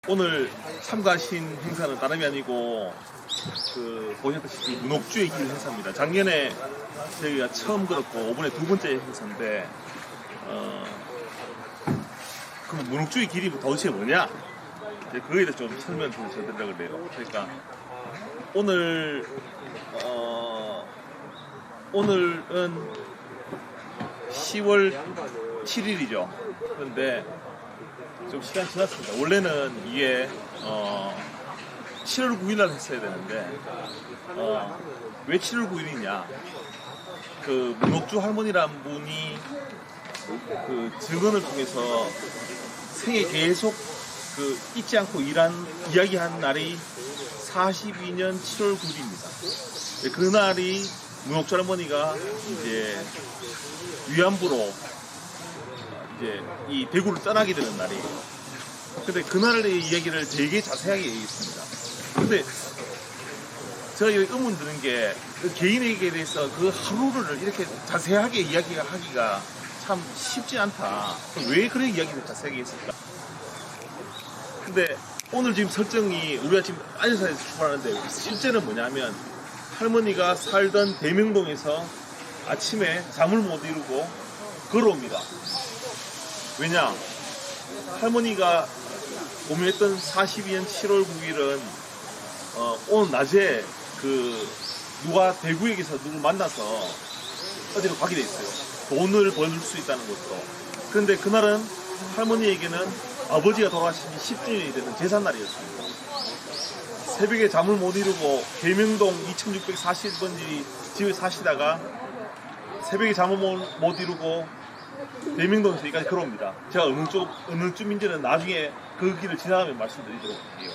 오늘 참가하신 행사는 다름이 아니고 보셨다시피 문옥주의 길 행사입니다. 작년에 저희가 처음 그렇고 이번에 두 번째 행사인데 그럼 문옥주의 길이 도대체 뭐냐? 그거에 대해서 좀 설명 좀 드리려고 그래요. 그러니까 오늘은 10월 7일이죠. 그런데 좀 시간이 지났습니다. 원래는 이게 7월 9일 날 했어야 되는데 왜 7월 9일이냐? 그 문옥주 할머니란 분이 그 증언을 통해서 생애 계속 잊지 않고 이야기한 날이 42년 7월 9일입니다. 그날이 문옥주 할머니가 이제 위안부로 이제 이 대구를 떠나게 되는 날이에요. 근데 그날의 이야기를 되게 자세하게 얘기했습니다. 근데 제가 여기 의문 드는 게 그 개인에게 대해서 그 하루를 이렇게 자세하게 이야기하기가 참 쉽지 않다. 왜 그런 이야기를 자세하게 했을까? 근데 오늘 지금 설정이 우리가 지금 안산에서 출발하는데 실제는 뭐냐면 할머니가 살던 대명동에서 아침에 잠을 못 이루고 걸어옵니다. 왜냐? 할머니가 고민했던 42년 7월 9일은 오늘 낮에 누가 대구역에서 누굴 만나서 어디로 가게 돼 있어요. 돈을 벌 수 있다는 것도. 그런데 그날은 할머니에게는 아버지가 돌아가신 지 10주년이 되는 제삿날이었습니다. 새벽에 잠을 못 이루고 대명동 2640번지 집에 사시다가 새벽에 잠을 못 이루고 대명동에서 여기까지 걸어옵니다. 제가 어느 쪽인지는 나중에 그 길을 지나가면 말씀드리도록 할게요.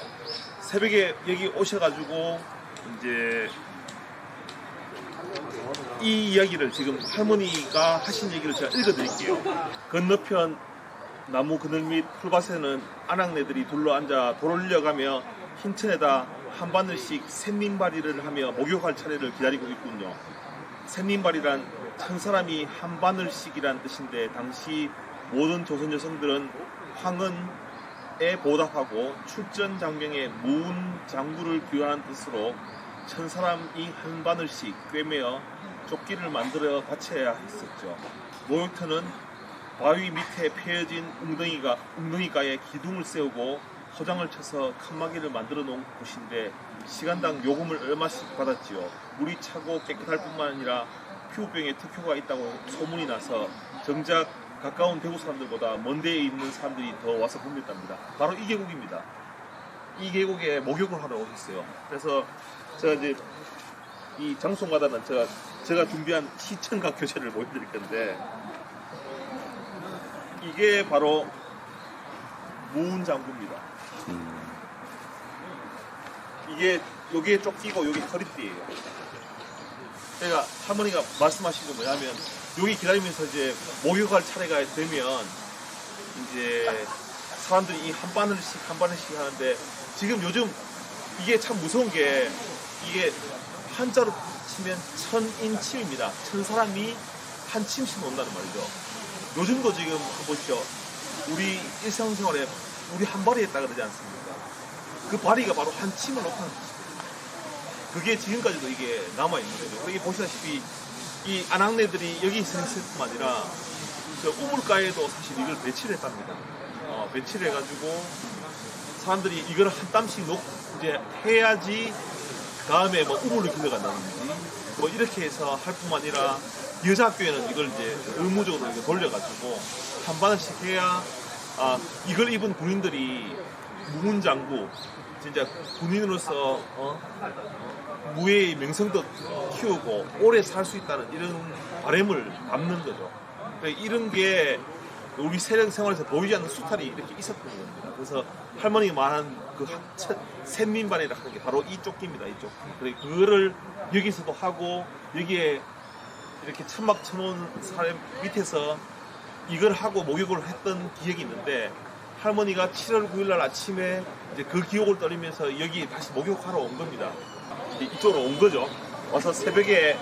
새벽에 여기 오셔가지고 이제 이 이야기를 지금 할머니가 하신 얘기를 제가 읽어드릴게요. 건너편 나무 그늘 및 풀밭에는 아낙네들이 둘러앉아 돌려가며 흰천에다 한 바늘씩 샌님바리를 하며 목욕할 차례를 기다리고 있군요. 샌님바리란 천 사람이 한 바늘씩이란 뜻인데 당시 모든 조선 여성들은 황은에 보답하고 출전 장병의 무운 장구를 귀화한 뜻으로 천 사람이 한 바늘씩 꿰매어 조끼를 만들어 바쳐야 했었죠. 목욕터는 바위 밑에 패여진 웅덩이가에 기둥을 세우고 호장을 쳐서 칸막이를 만들어 놓은 곳인데 시간당 요금을 얼마씩 받았지요. 물이 차고 깨끗할 뿐만 아니라 피부병에 특효가 있다고 소문이 나서 정작 가까운 대구 사람들보다 먼 데에 있는 사람들이 더 와서 봅니다. 바로 이 계곡입니다. 이 계곡에 목욕을 하러 오셨어요. 그래서 제가 이제 이 장송마다는 제가 준비한 시청각 교재를 보여드릴 건데 이게 바로 무운장구입니다. 여기에 조끼고 여기 허리띠예요. 그러니까 할머니가 말씀하신 게 뭐냐면 여기 기다리면서 이제 목욕할 차례가 되면 이제 사람들이 이 한 바늘씩 하는데 지금 요즘 이게 참 무서운 게 이게 한자로 치면 천인침입니다. 천 사람이 한 침씩 온다는 말이죠. 요즘도 지금 보십시오. 우리 일상생활에 우리 한 바리 했다 그러지 않습니까? 그 바리가 바로 한 침을 놓고 하는 거죠. 그게 지금까지도 이게 남아있는 거죠. 여기 보시다시피 이 아낙네들이 여기 있을 뿐만 아니라 저 우물가에도 사실 이걸 배치를 했답니다. 배치를 해가지고 사람들이 이걸 한 땀씩 놓고 이제 해야지 다음에 뭐 우물을 길러간다든지 뭐 이렇게 해서 할 뿐만 아니라 여자 학교에는 이걸 이제 의무적으로 이렇게 돌려가지고 한 바늘씩 해야 이걸 입은 군인들이 무운장구 진짜 군인으로서 무예의 명성도 키우고 오래 살 수 있다는 이런 바람을 담는 거죠. 그러니까 이런 게 우리 세력 생활에서 보이지 않는 수탈이 이렇게 있었던 겁니다. 그래서 할머니가 말한 그 샌민반이라 하는 게 바로 이 조끼입니다. 이 조끼. 그리고 그거를 여기서도 하고 여기에 이렇게 천막 쳐놓은 사람 밑에서 이걸 하고 목욕을 했던 기억이 있는데 할머니가 7월 9일날 아침에 이제 그 기억을 떨리면서 여기 다시 목욕하러 온 겁니다. 이쪽으로 온 거죠. 와서 새벽에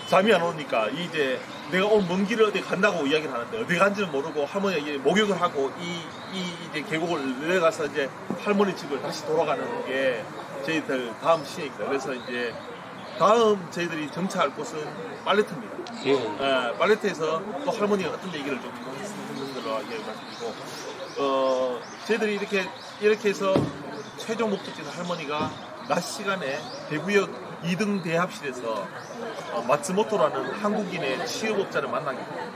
잠이 안 오니까 이제 내가 오늘 먼 길을 어디 간다고 이야기를 하는데 어디 간지는 모르고 할머니가 이제 목욕을 하고 이제 계곡을 내려가서 이제 할머니 집을 다시 돌아가는 게 저희들 다음 시행입니다. 그래서 이제 다음 저희들이 정차할 곳은 팔레트입니다. 팔레트에서 또 할머니가 어떤 얘기를 좀 듣는 걸로 말씀드리고, 저희들이 이렇게 해서 최종 목적지는 할머니가 낮 시간에 대구역 2등 대합실에서 마츠모토라는 한국인의 취업업자를 만나게 돼요.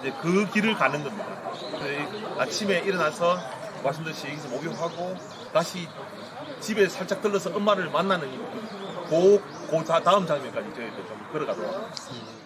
이제 그 길을 가는 겁니다. 아침에 일어나서 말씀드렸듯이 여기서 목욕하고 다시 집에 살짝 들러서 엄마를 만나는 그 다음 장면까지 저희도 좀 걸어가도록 하겠습니다.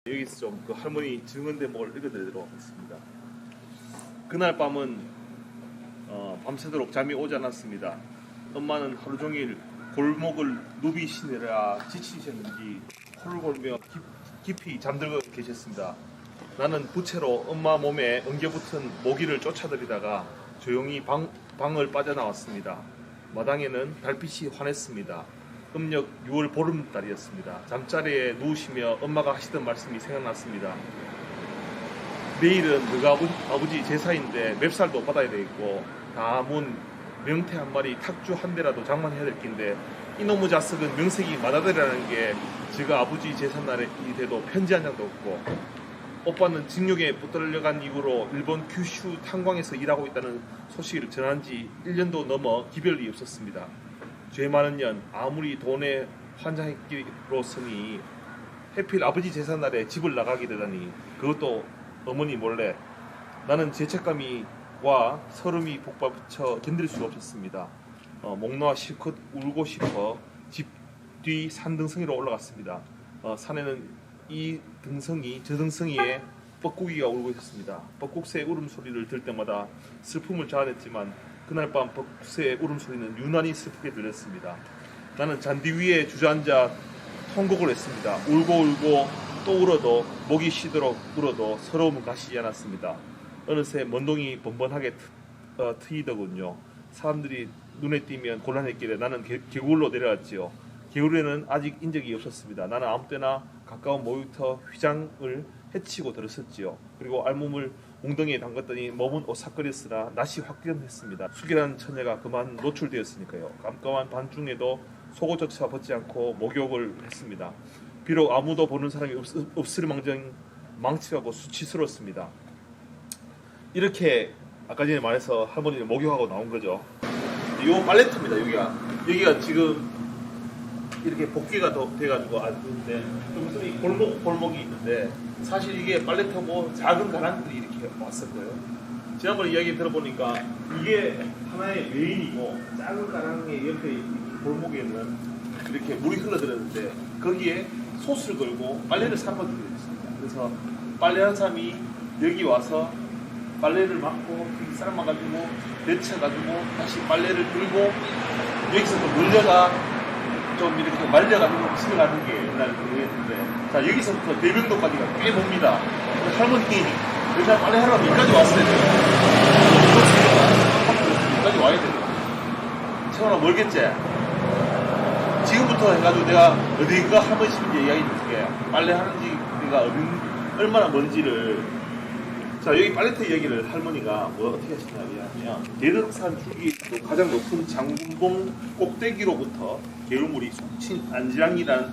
여기서 좀 그 할머니 증언 대목을 읽어드리도록 하겠습니다. 그날 밤은 밤새도록 잠이 오지 않았습니다. 엄마는 하루 종일 골목을 누비시느라 지치셨는지 코를 골며 깊이 잠들고 계셨습니다. 나는 부채로 엄마 몸에 엉겨붙은 모기를 쫓아들이다가 조용히 방을 빠져나왔습니다. 마당에는 달빛이 환했습니다. 음력 6월 보름달이었습니다. 잠자리에 누우시며 엄마가 하시던 말씀이 생각났습니다. 내일은 너가 아버지 제사인데 맵살도 받아야 되겠고 다문 명태 한 마리 탁주 한 대라도 장만해야 될 낀데 이놈의 자식은 명색이 마다들이라는 게 제가 아버지 제삿날이 돼도 편지 한 장도 없고 오빠는 징역에 붙들려간 이후로 일본 규슈 탄광에서 일하고 있다는 소식을 전한 지 1년도 넘어 기별이 없었습니다. 죄 많은 년 아무리 돈에 환장했기로서니 해필 아버지 제삿날에 집을 나가게 되다니 그것도 어머니 몰래. 나는 죄책감이 와 서름이 복받쳐 견딜 수가 없었습니다. 목 놓아 실컷 울고 싶어 집 뒤 산등성이로 올라갔습니다. 산에는 이 등성이 저 등성이에 뻐꾸기가 울고 있었습니다. 뻐꾹새의 울음소리를 들을 때마다 슬픔을 자아냈지만 그날 밤 뻐꾹새의 울음소리는 유난히 슬프게 들렸습니다. 나는 잔디 위에 주저앉아 통곡을 했습니다. 울고 또 울어도 목이 쉬도록 울어도 서러움은 가시지 않았습니다. 어느새 먼동이 번번하게 트이더군요. 사람들이 눈에 띄면 곤란했기에 나는 개울로 내려왔지요. 개울에는 아직 인적이 없었습니다. 나는 아무 때나 가까운 목욕터 휘장을 헤치고 들었었지요. 그리고 알몸을 웅덩이에 담갔더니 몸은 오싹거렸으나 낯이 화끈했습니다. 숙이라는 처녀가 그만 노출되었으니까요. 깜깜한 밤중에도 속옷조차 벗지 않고 목욕을 했습니다. 비록 아무도 보는 사람이 없을망정 망측하고 수치스러웠습니다. 이렇게 아까 전에 말해서 할머니를 목욕하고 나온 거죠. 이 팔레트입니다. 여기가 지금 이렇게 복귀가 돼가지고 앉는데 좀 있으면 골목이 있는데 사실 이게 팔레트하고 작은 가랑들이 이렇게 왔을 거예요. 지난번에 이야기 들어보니까 이게 하나의 메인이고 작은 가랑의 옆에 골목에는 이렇게 물이 흘러들었는데 거기에 솥을 걸고 빨래를 삶아주게 됐습니다. 그래서 빨래하는 사람이 여기 와서 빨래를 맡고 삶아가지고 데쳐가지고 다시 빨래를 들고 여기서 또 물려가 좀 이렇게 말려가지고 집에 가는 게 옛날 그랬는데 자 여기서부터 대명도까지가 꽤 멉니다. 할머니 여기서 빨래 하러 여기까지 왔어야 돼요. 여기까지 와야 돼요. 채원아 멀겠지? 지금부터 해가지고 내가 어디가 할머니 집인지 이야기 해줄게. 빨래 하는지 내가 얼마나 먼지를 자 여기 팔레트 얘기를 할머니가 뭐 어떻게 하시냐면 대덕산 줄기도 가장 높은 장군봉 꼭대기로부터 개울물이 속친 안지랑이란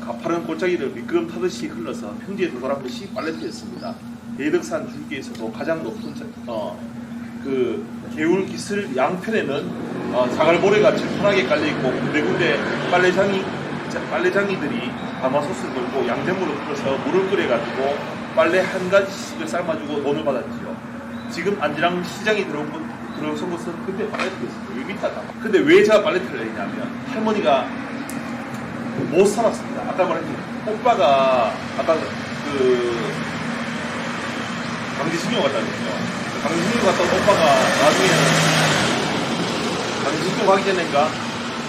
가파른 골짜기를 미끄럼 타듯이 흘러서 평지에 도달한 것이 팔레트였습니다. 대덕산 줄기에서도 가장 높은 그 개울 기슬 양편에는 자갈모래가 편하게 깔려있고 군데군데 빨래장이들이 가마솥을 걸고 양잿물을 풀어서 물을 끓여가지고 빨래 한 가지씩을 삶아주고 돈을 받았지요. 지금 안지랑 시장이 들어선 것은 그때 팔레트였어요. 여기 밑에다. 근데 왜 제가 팔레트를 했냐면 할머니가 못 살았습니다. 아까 말했듯이 오빠가 아까 그 강제징용 갔다 그랬죠. 강진구 갔다 온 오빠가 나중에는 강진구 가기 전인가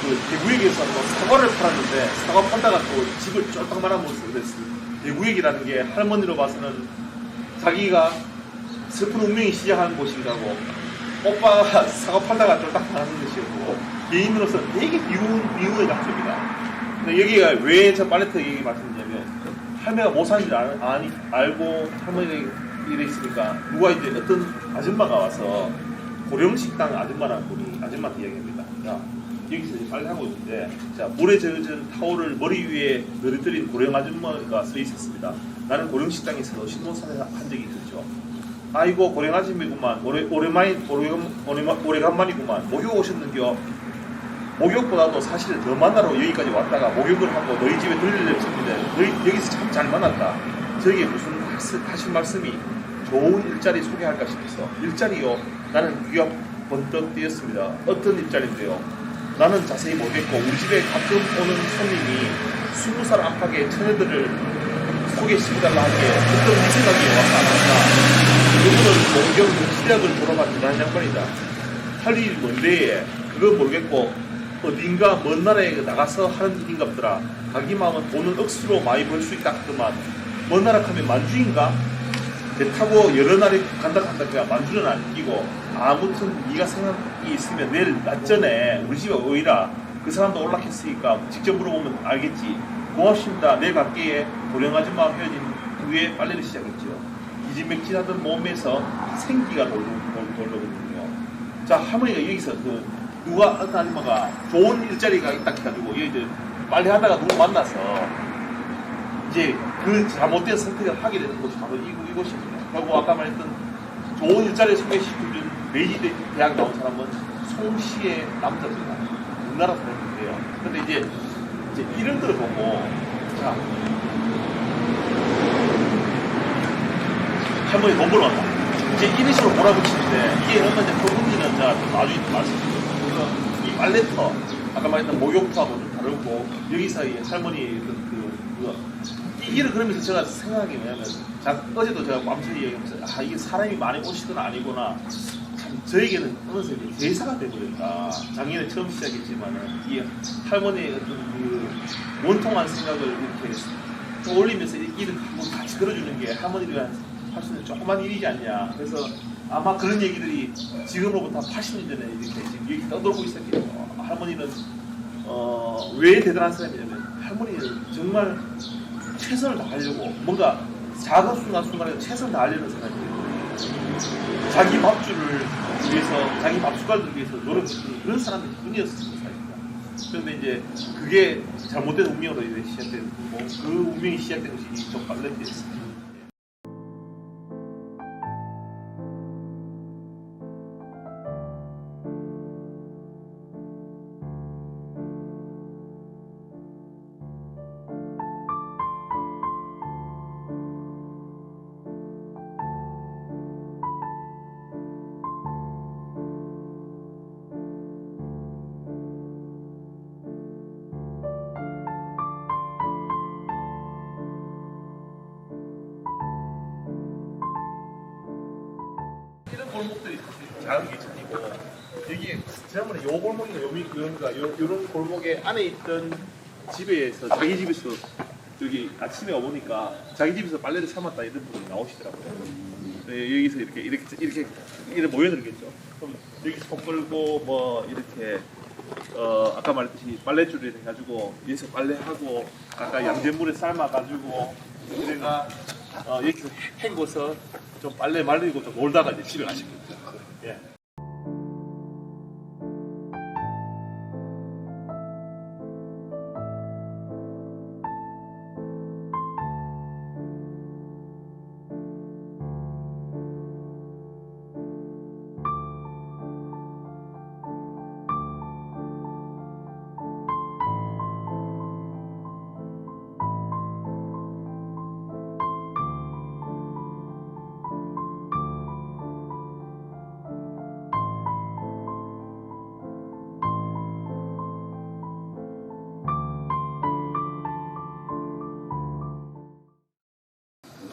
그 대구역에서 또 사과를 팔았는데 사과 팔다가 또 집을 쫄딱 말아먹었어. 그랬어. 대구역이라는 게 할머니로 봐서는 자기가 슬픈 운명이 시작하는 곳인가고 오빠가 사과 팔다가 쫄딱 말아먹는 것이었고 개인으로서 되게 미운 장소입니다. 근데 여기가 왜 저 팔레트 얘기 말씀드리냐면 할머니가 못 사는 줄 알고 할머니가 이래 있으니까 누가 이제 어떤 아줌마가 와서 고령식당 아줌마라는 분이 아줌마한테 이야기합니다. 야, 여기서 이제 빨래 하고 있는데 자 물에 젖은 타올을 머리 위에 늘어뜨린 고령 아줌마가 서 있었습니다. 나는 고령식당에서 신혼사를 한 적이 있었죠. 아이고 고령 아줌마구만 오래간만이구만 목욕 오셨는겨. 목욕보다도 사실 너 만나러 여기까지 왔다가 목욕을 하고 너희 집에 들리려고 했는데 너희 여기서 참 잘 만났다. 저게 무슨 하신 말씀이 좋은 일자리 소개할까 싶어서 일자리요. 나는 귀가 번쩍 뜨였습니다. 어떤 일자리인데요? 나는 자세히 모르겠고 우리 집에 가끔 오는 손님이 20살 안팎의 처녀들을 소개시켜달라 하기에 어떤 생각이 와서 안 한다. 그분은 농경 시작을 돌아간 대단한 양반이다. 할 일이 뭔데 그건 모르겠고 어딘가 먼 나라에 나가서 하는 일인가 보더라. 자기 마음은 돈은 억수로 많이 벌 수 있다 하더만 먼 나라 가면 만주인가? 배 타고 여러 나라에 간다 그냥 만주는 안 끼고 아무튼 네가 생각이 있으면 내일 낮전에 우리 집에 오이라. 그 사람도 올락했으니까 직접 물어보면 알겠지. 고맙습니다. 내일 갈게. 고령 아줌마 헤어진 후에 빨래를 시작했죠. 기진맥진하던 몸에서 생기가 돌거든요. 자 할머니가 여기서 누가 어떤 아줌마가 좋은 일자리가 있다 해가지고 여기 빨래하다가 누구 만나서 이제 그 잘못된 선택을 하게 되는 곳이 바로 이곳입니다. 그리고 아까 말했던 좋은 일자리 소개시켜준 메이지 대학 나온 사람은 송씨의 남자입니다. 우리나라 사람인데요. 근데 이제 이런 걸 보고 자 할머니 돈 벌어 왔다. 이제 이런 식으로 몰아붙이는데 이게 얼마나 그분들은 나중에 말씀드릴게요. 이 빨래터 아까 말했던 목욕터하고 좀 다르고 여기서 이 할머니 이 일을 그러면서 제가 생각한 게 뭐냐면 어제도 제가 맘처리 얘기하면서 이게 사람이 많이 오시든 아니구나. 참 저에게는 어느새 대사가 돼버렸다. 작년에 처음 시작했지만은 이 할머니의 어떤 원통한 생각을 이렇게 떠올리면서 이 일을 한번 같이 걸어주는 게 할머니를 위한 할 수 있는 조그만 일이지 않냐. 그래서 아마 그런 얘기들이 지금으로부터 80년 전에 이렇게 지금 여기 떠돌고 있었겠죠. 할머니는 왜 대단한 사람이냐면 할머니는 정말 최선을 다하려고 뭔가 작은 순간순간에 최선을 다하려는 사람이에요. 자기 밥줄을 위해서 자기 밥숟갈을 위해서 노력했던 그런 사람이 뿐이었을 사람입니다. 그런데 이제 그게 잘못된 운명으로 시작된 거고 그 운명이 시작된 것이 좀 빨래였습니다. 이런 골목들이 작은 게 천이고 여기 지난번에 요 골목이나 요런 골목에 안에 있던 집에서 자기 집에서 여기 아침에 와보니까 자기 집에서 빨래를 삶았다 이런 분이 나오시더라고요. 네, 여기서 이렇게 모여들겠죠. 그럼 여기서 손 끌고 뭐 이렇게 아까 말했듯이 빨래줄을 해가지고 여기서 빨래하고 아까 양잿물에 삶아가지고 그래가 여기서 헹궈서 좀 빨래 말리고 좀 놀다가 이제 집에 가시겠죠. 예.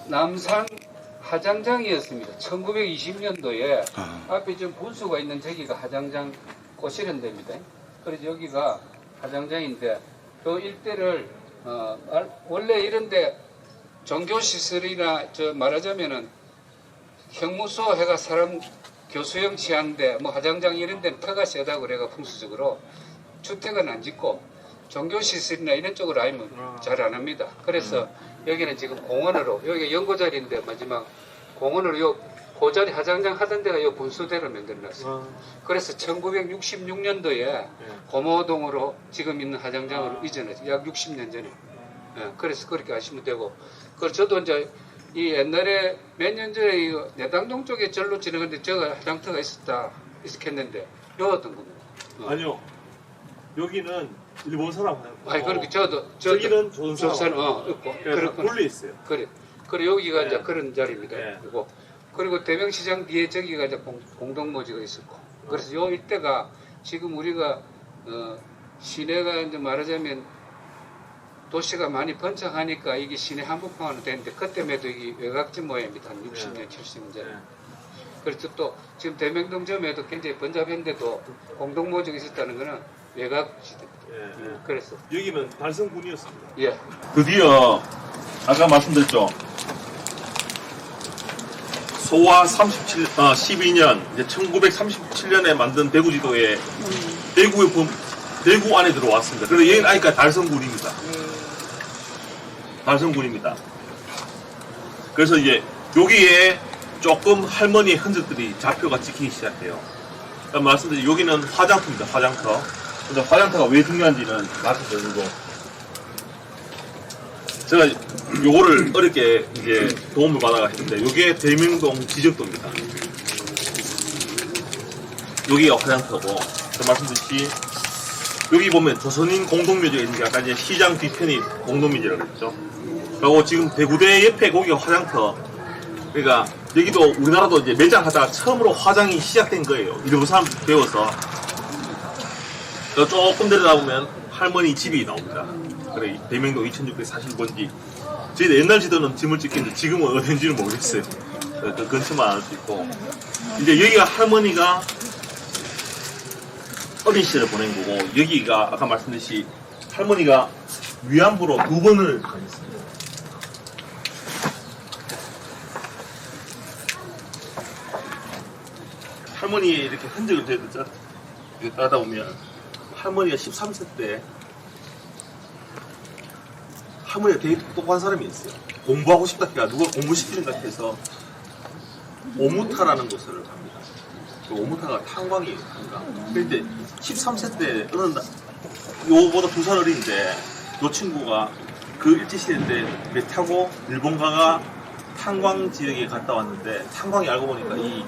남산 하장장이었습니다. 1920년도에 앞에 좀 분수가 있는 저기가 하장장 꽃이런 데입니다. 그래서 여기가 하장장인데 그 일대를 원래 이런데 종교시설이나 저 말하자면은 형무소 해가 사람 교수형 취하는데 뭐 하장장 이런 데는 터가 세다고 그래가 풍수적으로 주택은 안 짓고 종교시설이나 이런 쪽으로 아니면 잘 안 합니다. 그래서 여기는 지금 공원으로 여기가 연고자리인데 마지막 공원으로 요 그 자리 하장장 하던 데가 요 분수대로 만들어놨어요. 그래서 1966년도에 고모동으로 지금 있는 하장장으로 이전했어요. 약 60년 전에. 그래서 그렇게 아시면 되고. 그래서 저도 이제 이 옛날에 몇 년 전에 이 내당동 쪽에 절로 지나갔는데 저가 화장터가 있었겠는데 여었던 겁니다. 아니요. 여기는 일본 사람. 아니 그렇게 저도 저기는 조선 사람. 있고. 그래서 분리 있어요. 그래. 그리고 여기가 네. 이제 그런 자리입니다. 네. 그리고 대명시장 뒤에 저기가 이제 공동묘지가 있었고. 그래서 요 이때가 지금 우리가 시내가 이제 말하자면 도시가 많이 번창하니까 이게 시내 한복판으로 되는데 그때만 해도 이게 외곽집 모양입니다. 한 60년, 70년 전에. 그래서 또 지금 대명동점에도 굉장히 번잡했는데도 공동묘지가 있었다는 거는 외곽 시대입니다. 그래서 여기는 달성군이었습니다. 예. 드디어 아까 말씀드렸죠. 소화 12년 이제 1937년에 만든 대구지도에 대구 안에 들어왔습니다. 그래서 여기는 아니까 달성군입니다. 달성군입니다. 그래서 이제 여기에 조금 할머니의 흔적들이 좌표가 찍히기 시작해요. 그러니까 말씀드린 여기는 화장터입니다. 화장터. 근데 화장터가 왜 중요한지는 말씀드리고 제가 요거를 어렵게 이제 도움을 받아가 했는데 요게 대명동 지적도입니다. 여기가 화장터고 말씀드렸듯이 여기 보면 조선인 공동묘지가 있는 게 아까 이제 시장 뒤편이 공동묘지라고 그랬죠. 그리고 지금 대구대 옆에 거기가 화장터. 그러니까 여기도 우리나라도 이제 매장하다가 처음으로 화장이 시작된 거예요. 일본 사람 배워서. 조금 내려다 보면 할머니 집이 나옵니다. 그래 대명동 2641번지. 저희도 옛날 지도는 짐을 찍겠는데 지금은 어딘지는 모르겠어요. 그 근처만 알 수 있고. 이제 여기가 할머니가 어린 시절을 보낸 거고 여기가 아까 말씀드렸듯이 할머니가 위안부로 2번을 다녔습니다. 할머니의 이렇게 흔적을 따다 보면 할머니가 13세 때 할머니가 되게 똑똑한 사람이었어요. 공부하고 싶다 해가 누가 공부시키는가 해서 오무타라는 곳을 갑니다. 그 오무타가 탄광이에요. 탄광. 그런데 13세 때 어느 날 요보다 2살 어린데 요 친구가 그 일제시대 때 배 타고 일본 가가 탄광 지역에 갔다 왔는데 탄광이 알고 보니까 이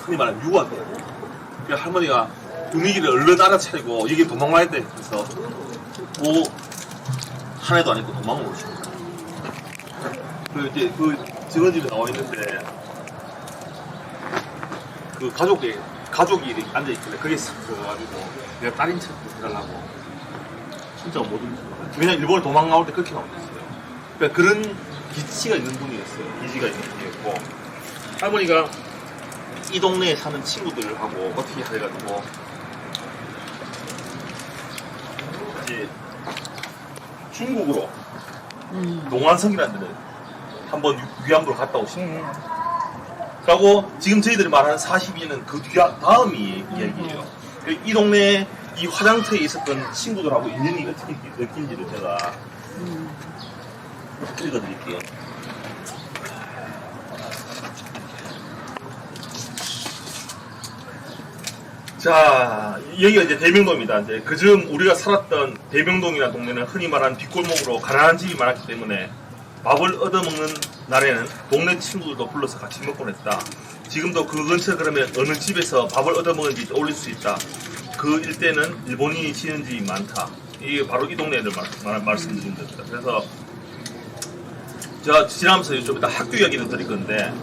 흔히 말하는 유학이에요. 그 할머니가 분위기를 얼른 알아차리고 여기 도망가야 돼. 그래서 뭐 한 해도 안 있고 도망을 오십니다. 그 이제 그 증언집에 나와 있는데 그 가족이 이렇게 앉아 있길래 그게 싹 들어가지고 내가 딸인 척 해달라고 진짜 뭐든 왜냐면 일본을 도망가올 때 그렇게 나왔어요. 그러니까 그런 기치가 있는 분이었어요. 기지가 있는 분이었고 할머니가 이 동네에 사는 친구들하고 어떻게 해가지고 이제 중국으로 농안성이라는 데를 한번 위안부로 갔다 오십니다. 그리고 지금 저희들이 말하는 42년은 그 다음이 이야기예요. 이 동네에 이 화장터에 있었던 친구들하고 인연이 어떻게 느낀지를 제가 읽어드릴게요. 자, 여기가 이제 대명동입니다. 이제 그즈음 우리가 살았던 대명동이라는 동네는 흔히 말하는 뒷골목으로 가난한 집이 많았기 때문에 밥을 얻어먹는 날에는 동네 친구들도 불러서 같이 먹곤 했다. 지금도 그 근처에 그러면 어느 집에서 밥을 얻어먹는지 떠올릴 수 있다. 그 일대는 일본인이 지은 집이 많다. 이게 바로 이 동네를 말씀드린 겁니다. 그래서 제가 지나면서 좀 이따 학교 이야기를 드릴 건데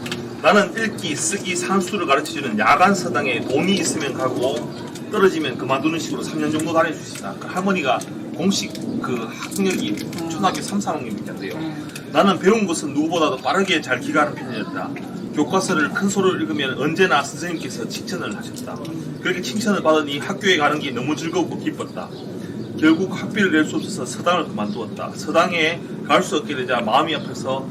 나는 읽기, 쓰기, 산수를 가르쳐주는 야간 서당에 돈이 있으면 가고 떨어지면 그만두는 식으로 3년 정도 다녀주시다. 그 할머니가 공식 그 학력이 초등학교 3, 4학년밖에 안 돼요. 나는 배운 것은 누구보다도 빠르게 잘 기가하는 편이었다. 교과서를 큰 소리로 읽으면 언제나 선생님께서 칭찬을 하셨다. 그렇게 칭찬을 받으니 학교에 가는 게 너무 즐겁고 기뻤다. 결국 학비를 낼 수 없어서 서당을 그만두었다. 서당에 갈 수 없게 되자 마음이 아파서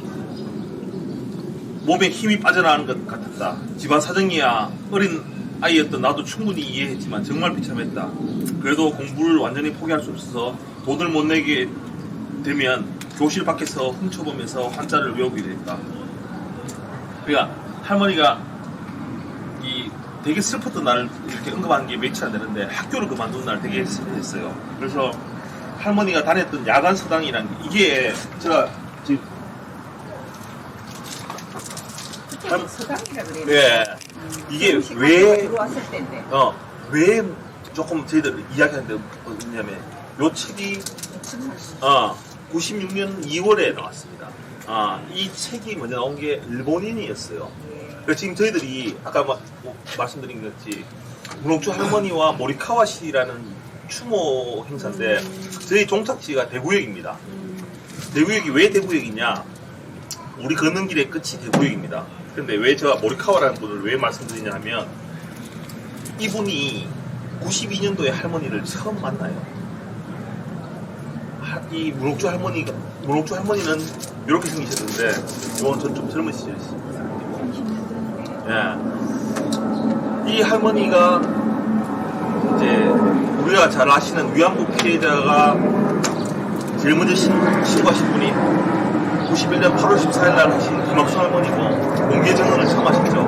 몸에 힘이 빠져나가는 것 같았다. 집안 사정이야 어린 아이였던 나도 충분히 이해했지만 정말 비참했다. 그래도 공부를 완전히 포기할 수 없어서 돈을 못 내게 되면 교실 밖에서 훔쳐보면서 한자를 외우게 됐다. 그러니까 할머니가 되게 슬펐던 날을 이렇게 언급하는 게 며칠 안 되는데 학교를 그만둔 날 되게 슬펐어요. 그래서 할머니가 다녔던 야간 서당이란 게 이게 제가 지금 서당이라 그래요. 네 이게 들어왔을 때인데. 왜 조금 저희들 이야기하는데 뭐냐면 요 책이 96년 2월에 나왔습니다. 이 책이 먼저 나온 게 일본인이었어요. 그래서 지금 저희들이 아까 말씀드린 것 같이 문옥주 할머니와 모리카와시라는 추모 행사인데 저희 종착지가 대구역입니다. 대구역이 왜 대구역이냐? 우리 걷는 길의 끝이 대구역입니다. 근데 왜 제가 모리카와라는 분을 왜 말씀드리냐 하면 이분이 92년도에 할머니를 처음 만나요. 이 문옥주 할머니는 이렇게 생기셨는데 이건 전 좀 젊은 시절이었습니다. 예. 이 할머니가 이제 우리가 잘 아시는 위안부 피해자가 제일 먼저 신고하신 분이 91년 8월 14일 날 하신 김학수 할머니고 공개 증언을 처음 하셨죠.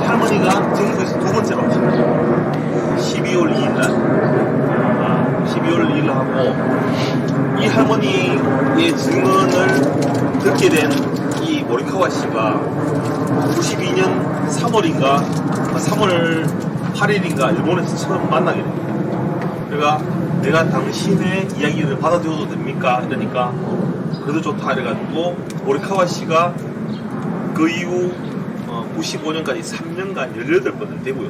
할머니가 전국에서 두 번째로 하십니다. 12월 2일 날 12월 2일 날 하고 이 할머니의 증언을 듣게 된 이 모리카와 씨가 92년 3월인가 3월 8일인가 일본에서 처음 만나게 됩니다. 그러니까 내가 당신의 이야기를 받아들여도 됩니까? 이러니까 그래도 좋다 이래가지고 모리카와 씨가 그 이후 95년까지 3년간 18번을 되고요.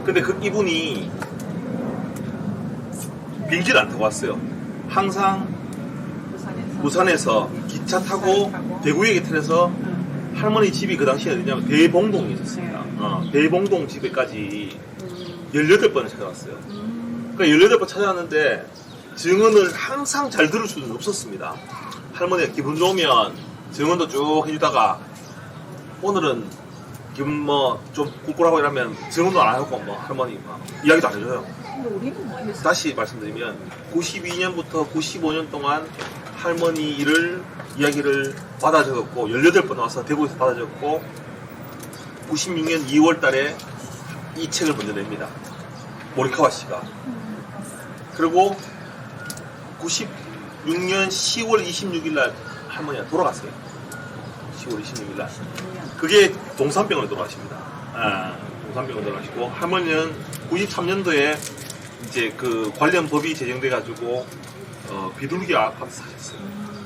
근데 이분이 비행기를 안 타고 왔어요. 항상 부산에서 기차 타고 대구역에 타서 할머니 집이 그 당시에 어디냐면 대봉동에 있었습니다. 대봉동 집에까지 18번을 찾아왔어요. 그러니까 18번 찾아왔는데 증언을 항상 잘 들을 수는 없었습니다. 할머니가 기분 좋으면 증언도 쭉 해주다가 오늘은 기분 좀 꿀꿀하고 이러면 증언도 안 하고 할머니 이야기도 안 해줘요. 다시 말씀드리면 92년부터 95년 동안 할머니 이야기를 받아 적었고 18번 와서 대구에서 받아 적었고 96년 2월 달에 이 책을 먼저 냅니다. 모리카와 씨가. 그리고 96년 10월 26일 날 할머니가 돌아갔어요. 10월 26일 날. 그게 동산병으로 돌아가십니다. 동산병으로 돌아가시고 할머니는 93년도에 이제 그 관련 법이 제정돼가지고 비둘기 아파트 사셨어요.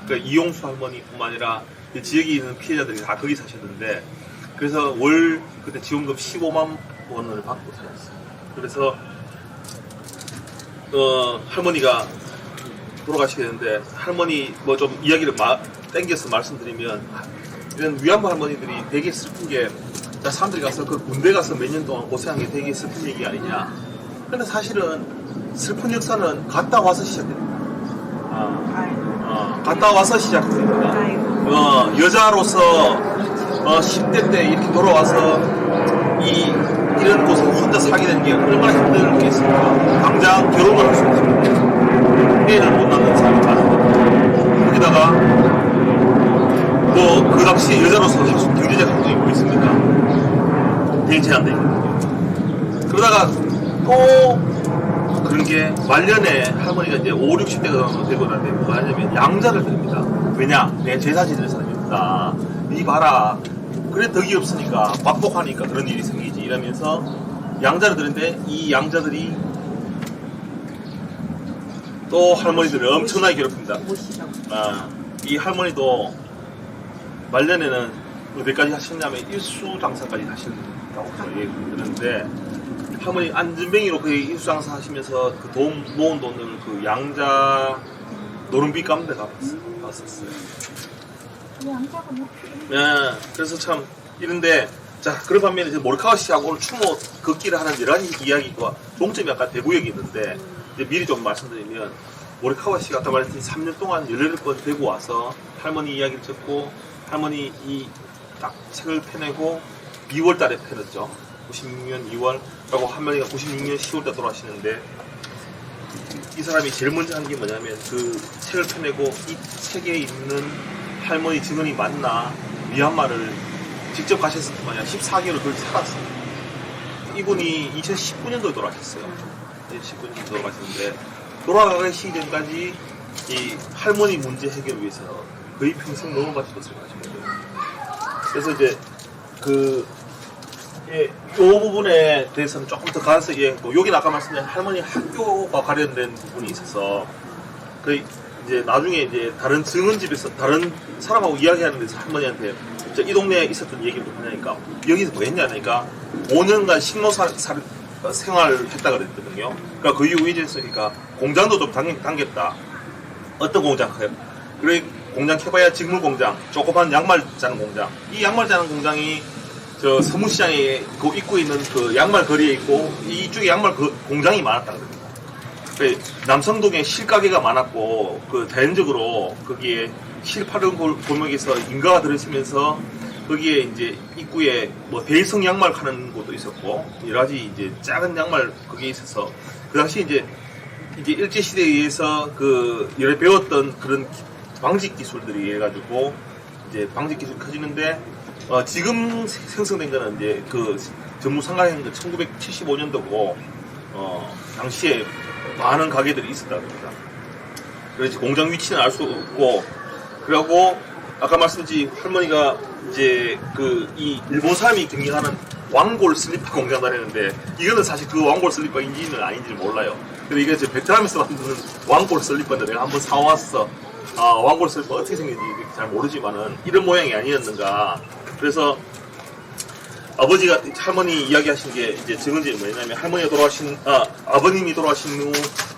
그러니까 이용수 할머니뿐만 아니라 이 지역에 있는 피해자들이 다 거기 사셨는데 그래서 월 그때 지원금 15만 원을 받고 살았어요. 그래서 할머니가 돌아가시게 되는데 할머니 좀 이야기를 땡겨서 말씀드리면 이런 위안부 할머니들이 되게 슬픈 게 사람들이 가서 그 군대 가서 몇 년 동안 고생한 게 되게 슬픈 얘기 아니냐. 근데 사실은 슬픈 역사는 갔다 와서 시작됩니다. 갔다 와서 시작됩니다. 여자로서 10대 때 이렇게 돌아와서 이런 곳에 혼자 살게 되는 게 얼마나 힘들겠습니까? 당장 결혼을 할 수 없습니다. 애를 못 낳는 사람이 많은 거고 거기다가 그 당시에 여자로서 할 수 있는 경제적 활동이 뭐 있습니까? 되게 제한되거든요. 그러다가 또 그런 게 말년에 할머니가 이제 5, 60대가 되고 나는데 뭐 하냐면 양자를 드립니다. 왜냐? 내 제사 지낼 사람이 없다. 니 봐라. 그래 덕이 없으니까 막복하니까 그런 일이 생기지 이러면서 양자를 드는데 이 양자들이 또 할머니들을 엄청나게 괴롭힙니다. 이 할머니도 말년에는 어디까지 하셨냐면 일수장사까지 하신다고 얘기 들었는데 할머니 안전뱅이로 그 일수장사 하시면서 그 돈 모은 돈을 그 양자 노름비 가운데 가봤었어요. 네, 그래서 참 이런데 자 그런 반면에 모리카와 씨하고 오늘 추모 걷기를 하는 여러 가지 이야기와 종점이 아까 대구역이 있는데 이제 미리 좀 말씀드리면 모리카와 씨가 아까 말했듯이 3년 동안 18번 대구 와서 할머니 이야기를 듣고 할머니 이 딱 책을 펴내고 2월 달에 펴냈죠. 96년 2월 라고 할머니가 96년 10월 달 돌아가시는데 이 사람이 제일 먼저 한 게 뭐냐면 그 책을 펴내고 이 책에 있는 할머니 증언이 맞나 미얀마를 직접 가셨을 뿐만 아니라 14개월을 거기 살았어요. 이분이 2019년도에 돌아가셨어요. 2019년도에 돌아가셨는데 돌아가시기 전까지 이 할머니 문제 해결을 위해서 거의 평생 노는 같이 생각하시면 돼요. 그래서 이제 이 부분에 대해서는 조금 더 가서 이해했고 여기는 아까 말씀드린 할머니 학교가 관련된 부분이 있어서 그 이제 나중에 이제 다른 증언집에서 다른 사람하고 이야기하는 데서 할머니한테 이 동네에 있었던 얘기를 하니까 여기서 뭐 했냐니까 5년간 식로 생활을 했다 그랬거든요. 그러니까 그 이후 이제 했으니까 공장도 좀 당겼다. 어떤 공장? 그래 공장 해봐야 직물 공장, 조그만 양말 자는 공장. 이 양말 자는 공장이 저 서문시장에 그 입구에 있는 그 양말 거리에 있고 이쪽에 양말 공장이 많았다 그래요. 남성동에 실가게가 많았고 그 자연적으로 거기에 실 파는 골목에서 인가가 들어있으면서 거기에 이제 입구에 뭐 대성 양말 파는 곳도 있었고 여러 가지 이제 작은 양말 거기에 있어서 그 당시 이제 일제 시대에 의해서 그 여러 배웠던 그런 방직 기술들이 해가지고 이제 방직 기술이 커지는데 지금 생성된 거는 이제 그 전무 상가인 거 1975년도고 당시에 많은 가게들이 있었다 그럽니다. 그래서 공장 위치는 알 수 없고 그리고 아까 말씀드린 할머니가 이제 이 일본 사람이 경영하는 왕골 슬리퍼 공장 다녔는데 이거는 사실 그 왕골 슬리퍼인지는 아닌지를 몰라요. 근데 이게 이제 베트남에서 만드는 왕골 슬리퍼인데 내가 한번 사왔어. 왕골 슬리퍼 어떻게 생겼는지 잘 모르지만은 이런 모양이 아니었는가. 그래서 아버지가 할머니 이야기하신 게 이제 증언들이 뭐냐면 할머니가 아버님이 돌아가신 후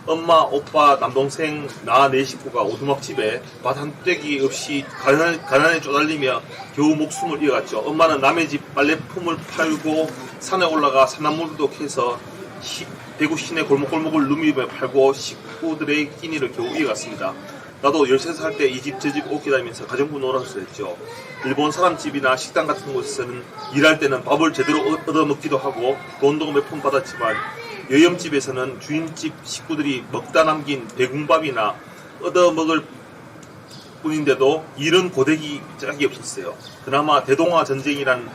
엄마, 오빠, 남동생, 나 네 식구가 오두막집에 밥 한 떼기 없이 가난에 쪼달리며 겨우 목숨을 이어갔죠. 엄마는 남의 집 빨래품을 팔고 산에 올라가 산나물도 캐서 대구 시내 골목골목을 누비며 팔고 식구들의 끼니를 겨우 이어갔습니다. 나도 13살 때 이 집 저 집 옷게 다니면서 가정부 노릇을 했죠. 일본 사람 집이나 식당 같은 곳에서는 일할 때는 밥을 제대로 얻어먹기도 하고 돈도 몇 푼 받았지만 여염집에서는 주인집 식구들이 먹다 남긴 배궁밥이나 얻어먹을 뿐인데도 일은 고데기 짝이 없었어요. 그나마 대동아 전쟁이란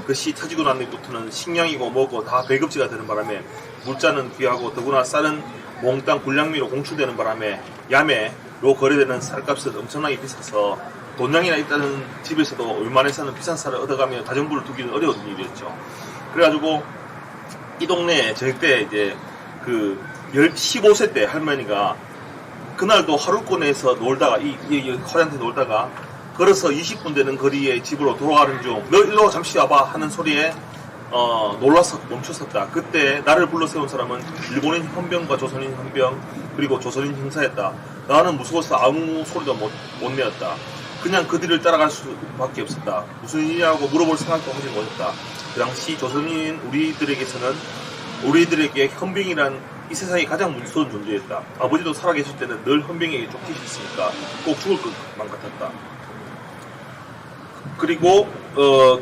것이 터지고 난 뒤부터는 식량이고 뭐고 다 배급지가 되는 바람에 물자는 귀하고 더구나 쌀은 몽땅 군량미로 공출되는 바람에 야매로 거래되는 쌀값은 엄청나게 비싸서 돈량이나 있다는 집에서도 웬만해서는 비싼 쌀을 얻어가며 가정부를 두기는 어려운 일이었죠. 그래가지고 이 동네에 저녁 때 이제 15세 때 할머니가 그날도 하루권에서 놀다가 이 허리한테 놀다가 걸어서 20분 되는 거리에 집으로 돌아가는 중 너 일로 잠시 와봐 하는 소리에 놀라서 멈췄었다. 그때 나를 불러 세운 사람은 일본인 헌병과 조선인 헌병 그리고 조선인 형사였다. 나는 무서워서 아무 소리도 못 내었다. 그냥 그들을 따라갈 수밖에 없었다. 무슨 일이냐고 물어볼 생각도 하지 못했다. 그 당시 조선인 우리들에게 헌병이란 이 세상에 가장 무서운 존재였다. 아버지도 살아계실 때는 늘 헌병에게 쫓기셨으니까 꼭 죽을 것만 같았다. 그리고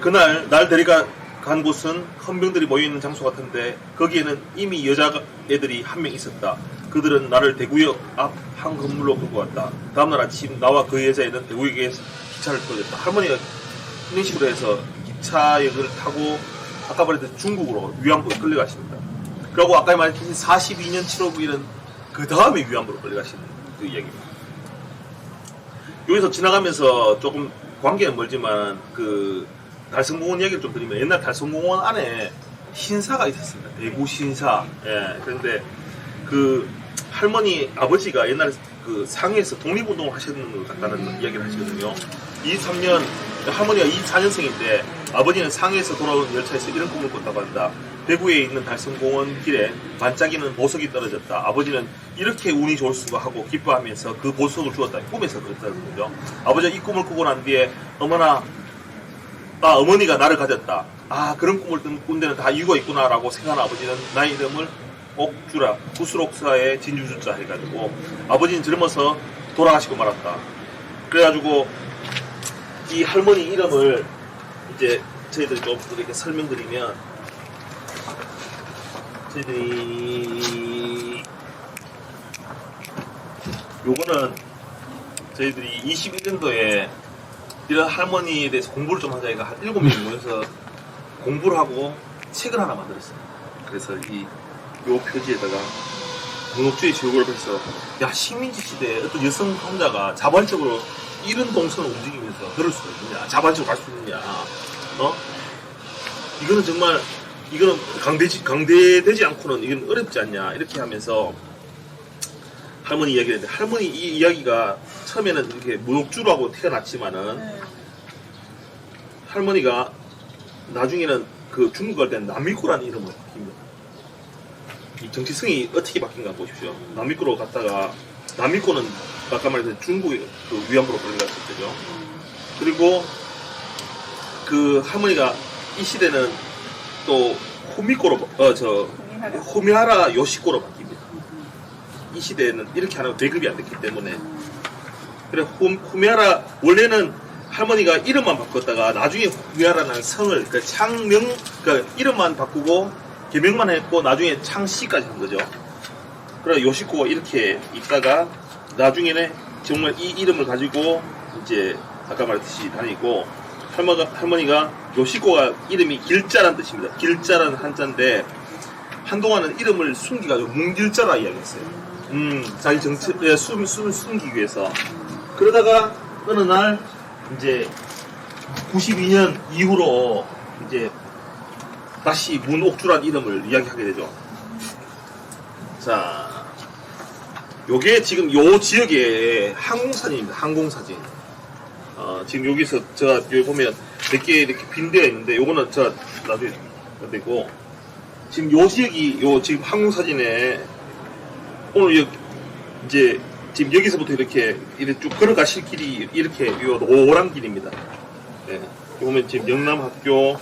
그날 날 데려간 곳은 헌병들이 모여있는 장소 같은데 거기에는 이미 여자애들이 한 명 있었다. 그들은 나를 대구역 앞 한 건물로 끌고 왔다. 다음날 아침 나와 그 여자애는 대구역에 기차를 타고 할머니가 이런 식으로 해서 기차역을 타고 아까 말했던 중국으로 위안부에 끌려가십니다. 그리고 아까 말했듯이 42년 7월 9일은 그 다음에 위안부로 끌려가시는 그 이야기입니다. 여기서 지나가면서 조금 관계는 멀지만 그 달성공원 얘기를 좀 드리면 옛날 달성공원 안에 신사가 있었습니다. 대구 신사. 예. 그런데 그 할머니 아버지가 옛날에 그 상해에서 독립운동을 하셨는 것 같다는 이야기를 하시거든요. 23년 할머니가 24년생인데 아버지는 상해에서 돌아온 열차에서 이런 꿈을 꿨다고 한다. 대구에 있는 달성공원 길에 반짝이는 보석이 떨어졌다. 아버지는 이렇게 운이 좋을 수가 하고 기뻐하면서 그 보석을 주었다. 꿈에서 그랬다는 거죠. 아버지가 이 꿈을 꾸고 난 뒤에 어머니가 나를 가졌다. 아, 그런 꿈을 꾼 데는 다 이유가 있구나라고 생각한 아버지는 나의 이름을 옥주라, 구슬옥사의 진주주자 해가지고 아버지는 젊어서 돌아가시고 말았다. 그래가지고 이 할머니 이름을 이제 저희들이 좀 이렇게 설명드리면, 요거는 저희들이 21년도에 이런 할머니에 대해서 공부를 좀 하자 해가 한 7명이 모여서 공부를 하고 책을 하나 만들었어요. 그래서 요 표지에다가 문옥주의 절골을 해서, 야, 식민지 시대에 어떤 여성 환자가 자발적으로 이런 동선을 움직이면서 그럴 수가 있느냐, 자발적으로 갈 수 있느냐, 이거는 정말, 이거는 강대되지 않고는 이건 어렵지 않냐, 이렇게 하면서 할머니 이야기를 했는데, 할머니 이 이야기가 처음에는 이렇게 문옥주라고 태어났지만은 할머니가 나중에는 그 중국 갈 때는 남미코라는 이름으로 바뀝니다. 이 정치성이 어떻게 바뀐가 보십시오. 남미코로 갔다가, 남미코는 아까 말했던 중국의 그 위안부로 끌려갔을 때죠. 그리고 그 할머니가 이 시대는 또 후미하라 요시코로 바뀝니다. 이 시대에는 이렇게 하는 배급이 안 됐기 때문에. 그래, 후미하라, 원래는 할머니가 이름만 바꿨다가 나중에 후미하라는 성을, 그러니까 창명, 그러니까 이름만 바꾸고 개명만 했고 나중에 창씨까지 한 거죠. 그래, 요시코가 이렇게 있다가 나중에는 정말 이 이름을 가지고 이제 아까 말했듯이 다니고, 할머니가 요시코가 이름이 길자란 뜻입니다. 길자라는 한자인데 한동안은 이름을 숨기가지고 뭉길자라 이야기했어요. 자기 숨기기 위해서. 그러다가 어느 날 이제 92년 이후로 이제 다시 문옥주란 이름을 이야기하게 되죠. 자, 요게 지금 요 지역의 항공사진입니다. 항공사진. 지금 여기서 제가 여기 보면 몇 개 이렇게 빈대가 있는데, 요거는 제가 나중에 되고, 지금 요 지역이 요 지금 항공사진에 오늘 이제 지금 여기서부터 이렇게 쭉 걸어가실 길이 이렇게 요 노란 길입니다. 네. 보면 지금 영남학교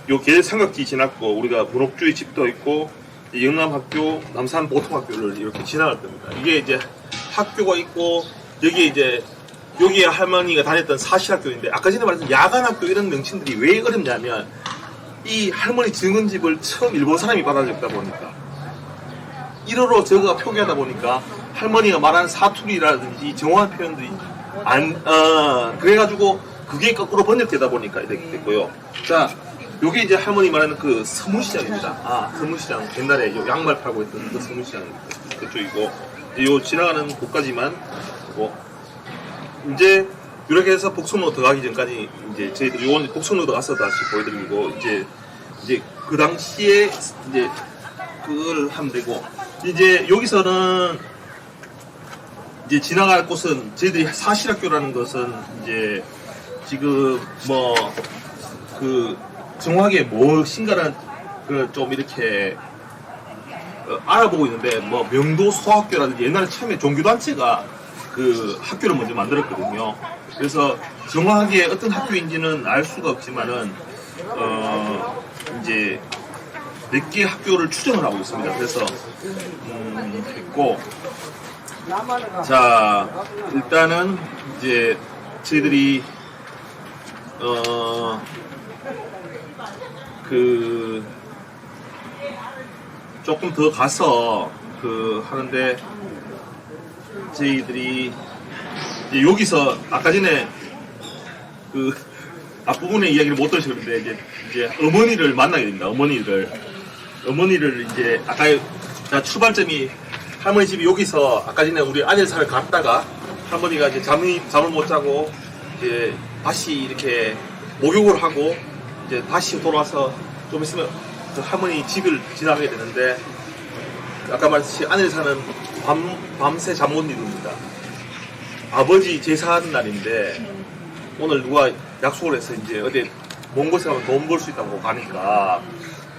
요 길 삼각지 지났고, 우리가 문옥주의 집도 있고, 영남학교, 남산보통학교를 이렇게 지나갈 겁니다. 이게 이제 학교가 있고, 여기에 할머니가 다녔던 사실학교인데, 아까 전에 말했던 야간학교 이런 명칭들이 왜 어렵냐면, 이 할머니 증언집을 처음 일본 사람이 받아줬다 보니까, 1어로 저거가 표기하다 보니까 할머니가 말하는 사투리라든지 정확한 표현들이 그래가지고 그게 거꾸로 번역되다 보니까 이렇게 됐고요. 자, 요게 이제 할머니 말하는 그 서문시장입니다. 서문시장. 옛날에 요 양말 팔고 있던 그 서문시장 그쪽이고, 요 지나가는 곳까지만 고, 이제 이렇게 해서 복숭로 들어가기 전까지 이제 저희들이 요건 복숭로 들어가서 다시 보여드리고, 이제 그 당시에 이제 그걸 하면 되고, 이제 여기서는 이제 지나갈 곳은 저희들이 사실학교라는 것은 이제 지금 뭐 그 정확하게 무엇인가는 좀 이렇게 알아보고 있는데, 뭐 명도 소학교라든지 옛날에 처음에 종교단체가 그 학교를 먼저 만들었거든요. 그래서 정확하게 어떤 학교인지는 알 수가 없지만은 이제 몇 개 학교를 추정을 하고 있습니다. 그래서 있고, 자, 일단은 이제 저희들이 그 조금 더 가서 그 하는데, 저희들이 이제 여기서 아까 전에 그 앞부분의 이야기를 못 들으셨는데, 이제 어머니를 만나게 됩니다. 어머니를 이제 아까 출발점이 할머니 집이 여기서, 아까 전에 우리 아들사를 갔다가 할머니가 이제 잠을 못 자고 이제 다시 이렇게 목욕을 하고 이제 다시 돌아와서 좀 있으면 그 할머니 집을 지나가게 되는데, 아까 말했듯이 아들사는 밤새 잠 못 이룹니다. 아버지 제사하는 날인데 오늘 누가 약속을 해서 이제 어디 먼 곳에 가면 돈 벌 수 있다고 가니까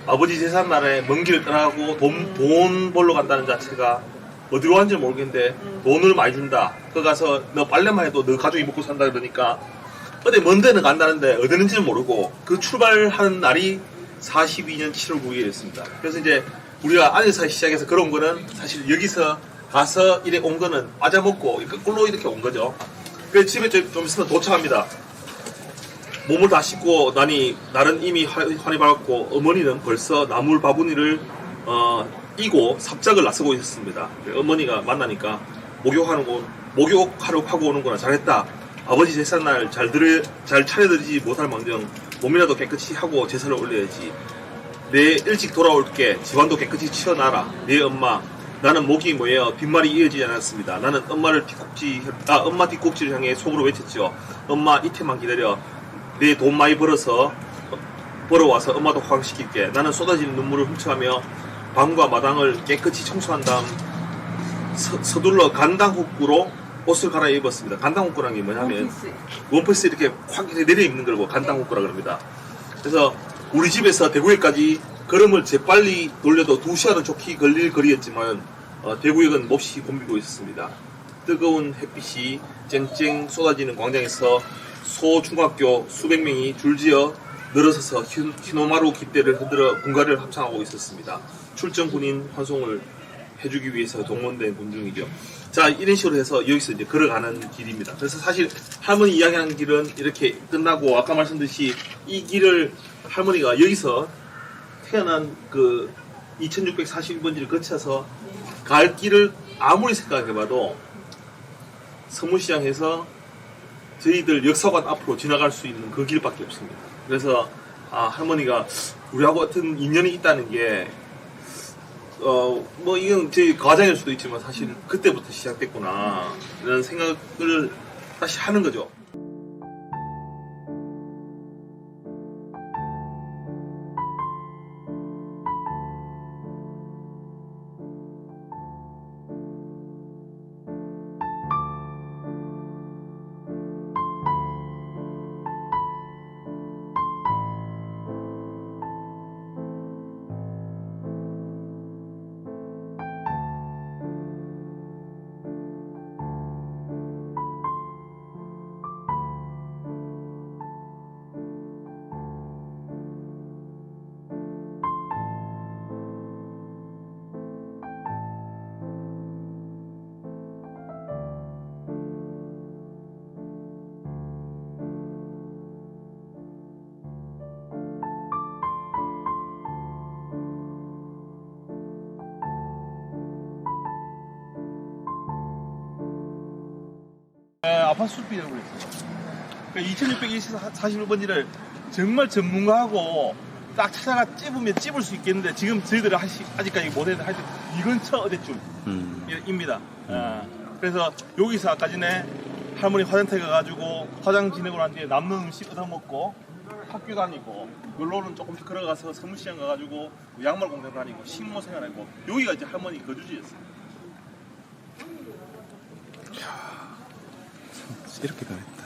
아버지 재산 날에 먼 길을 떠나고 돈 벌러 간다는 자체가 어디로 간지 모르겠는데 돈을 많이 준다. 그 가서 너 빨래만 해도 너 가족이 먹고 산다 그러니까 어디 먼 데는 간다는데 어디는지는 모르고 그 출발하는 날이 42년 7월 9일이었습니다. 그래서 이제 우리가 안에서 시작해서 걸어온 거는 사실 여기서 가서 이래 온 거는 맞아 먹고 거꾸로 이렇게 온 거죠. 그래서 집에 좀 있으면 도착합니다. 몸을 다 씻고 날은 이미 환히 밝았고 어머니는 벌써 나물 바구니를 이고 삽작을 나서고 있었습니다. 어머니가 만나니까 목욕하러 하고 오는구나. 잘했다. 아버지 제삿날 잘 차려드리지 못할 망정 몸이라도 깨끗이 하고 제사를 올려야지. 내 일찍 돌아올게. 집안도 깨끗이 치워놔라. 내 엄마. 나는 목이 모여 뒷말이 이어지지 않았습니다. 나는 엄마 뒷꼭지를 향해 속으로 외쳤죠. 엄마 이틀만 기다려. 내 돈 많이 벌어와서 엄마도 호강시킬게. 나는 쏟아지는 눈물을 훔쳐가며 방과 마당을 깨끗이 청소한 다음 서둘러 간당후꾸로 옷을 갈아입었습니다. 간당후꾸라는 게 뭐냐면 원피스 이렇게 확 내려 입는 걸 간당후꾸라 그럽니다. 그래서 우리 집에서 대구역까지 걸음을 재빨리 돌려도 2시간은 좋게 걸릴 거리였지만 대구역은 몹시 곤비고 있었습니다. 뜨거운 햇빛이 쨍쨍 쏟아지는 광장에서 소중학교 수백 명이 줄지어 늘어서서 히노마루 깃대를 흔들어 군가를 합창하고 있었습니다. 출정 군인 환송을 해주기 위해서 동원된 군중이죠. 자, 이런 식으로 해서 여기서 이제 걸어가는 길입니다. 그래서 사실 할머니 이야기하는 길은 이렇게 끝나고 아까 말씀드렸듯이 이 길을 할머니가 여기서 태어난 그 2641번지를 거쳐서 갈 길을 아무리 생각해봐도 서문시장에서 저희들 역사관 앞으로 지나갈 수 있는 그 길밖에 없습니다. 그래서 할머니가 우리하고 같은 인연이 있다는 게 뭐 이건 제 과장일 수도 있지만 사실 그때부터 시작됐구나 이런 생각을 다시 하는 거죠. 아파트 숲이라고 그랬어요. 그러니까 2641번지를 정말 전문가하고 딱 찾아가 찝으면 수 있겠는데 지금 저희들은 아직까지 못해도 하여튼 이 근처 어디쯤입니다. 그래서 여기서 아까 전에 할머니 화장터에 가가지고 화장 지내고 난 뒤에 남는 음식 얻어먹고 학교 다니고 놀러는 조금씩 걸어가서 서문시장 가가지고 양말 공장 다니고 식모 생활하고 여기가 이제 할머니 거주지였어요. 이렇게 변했다.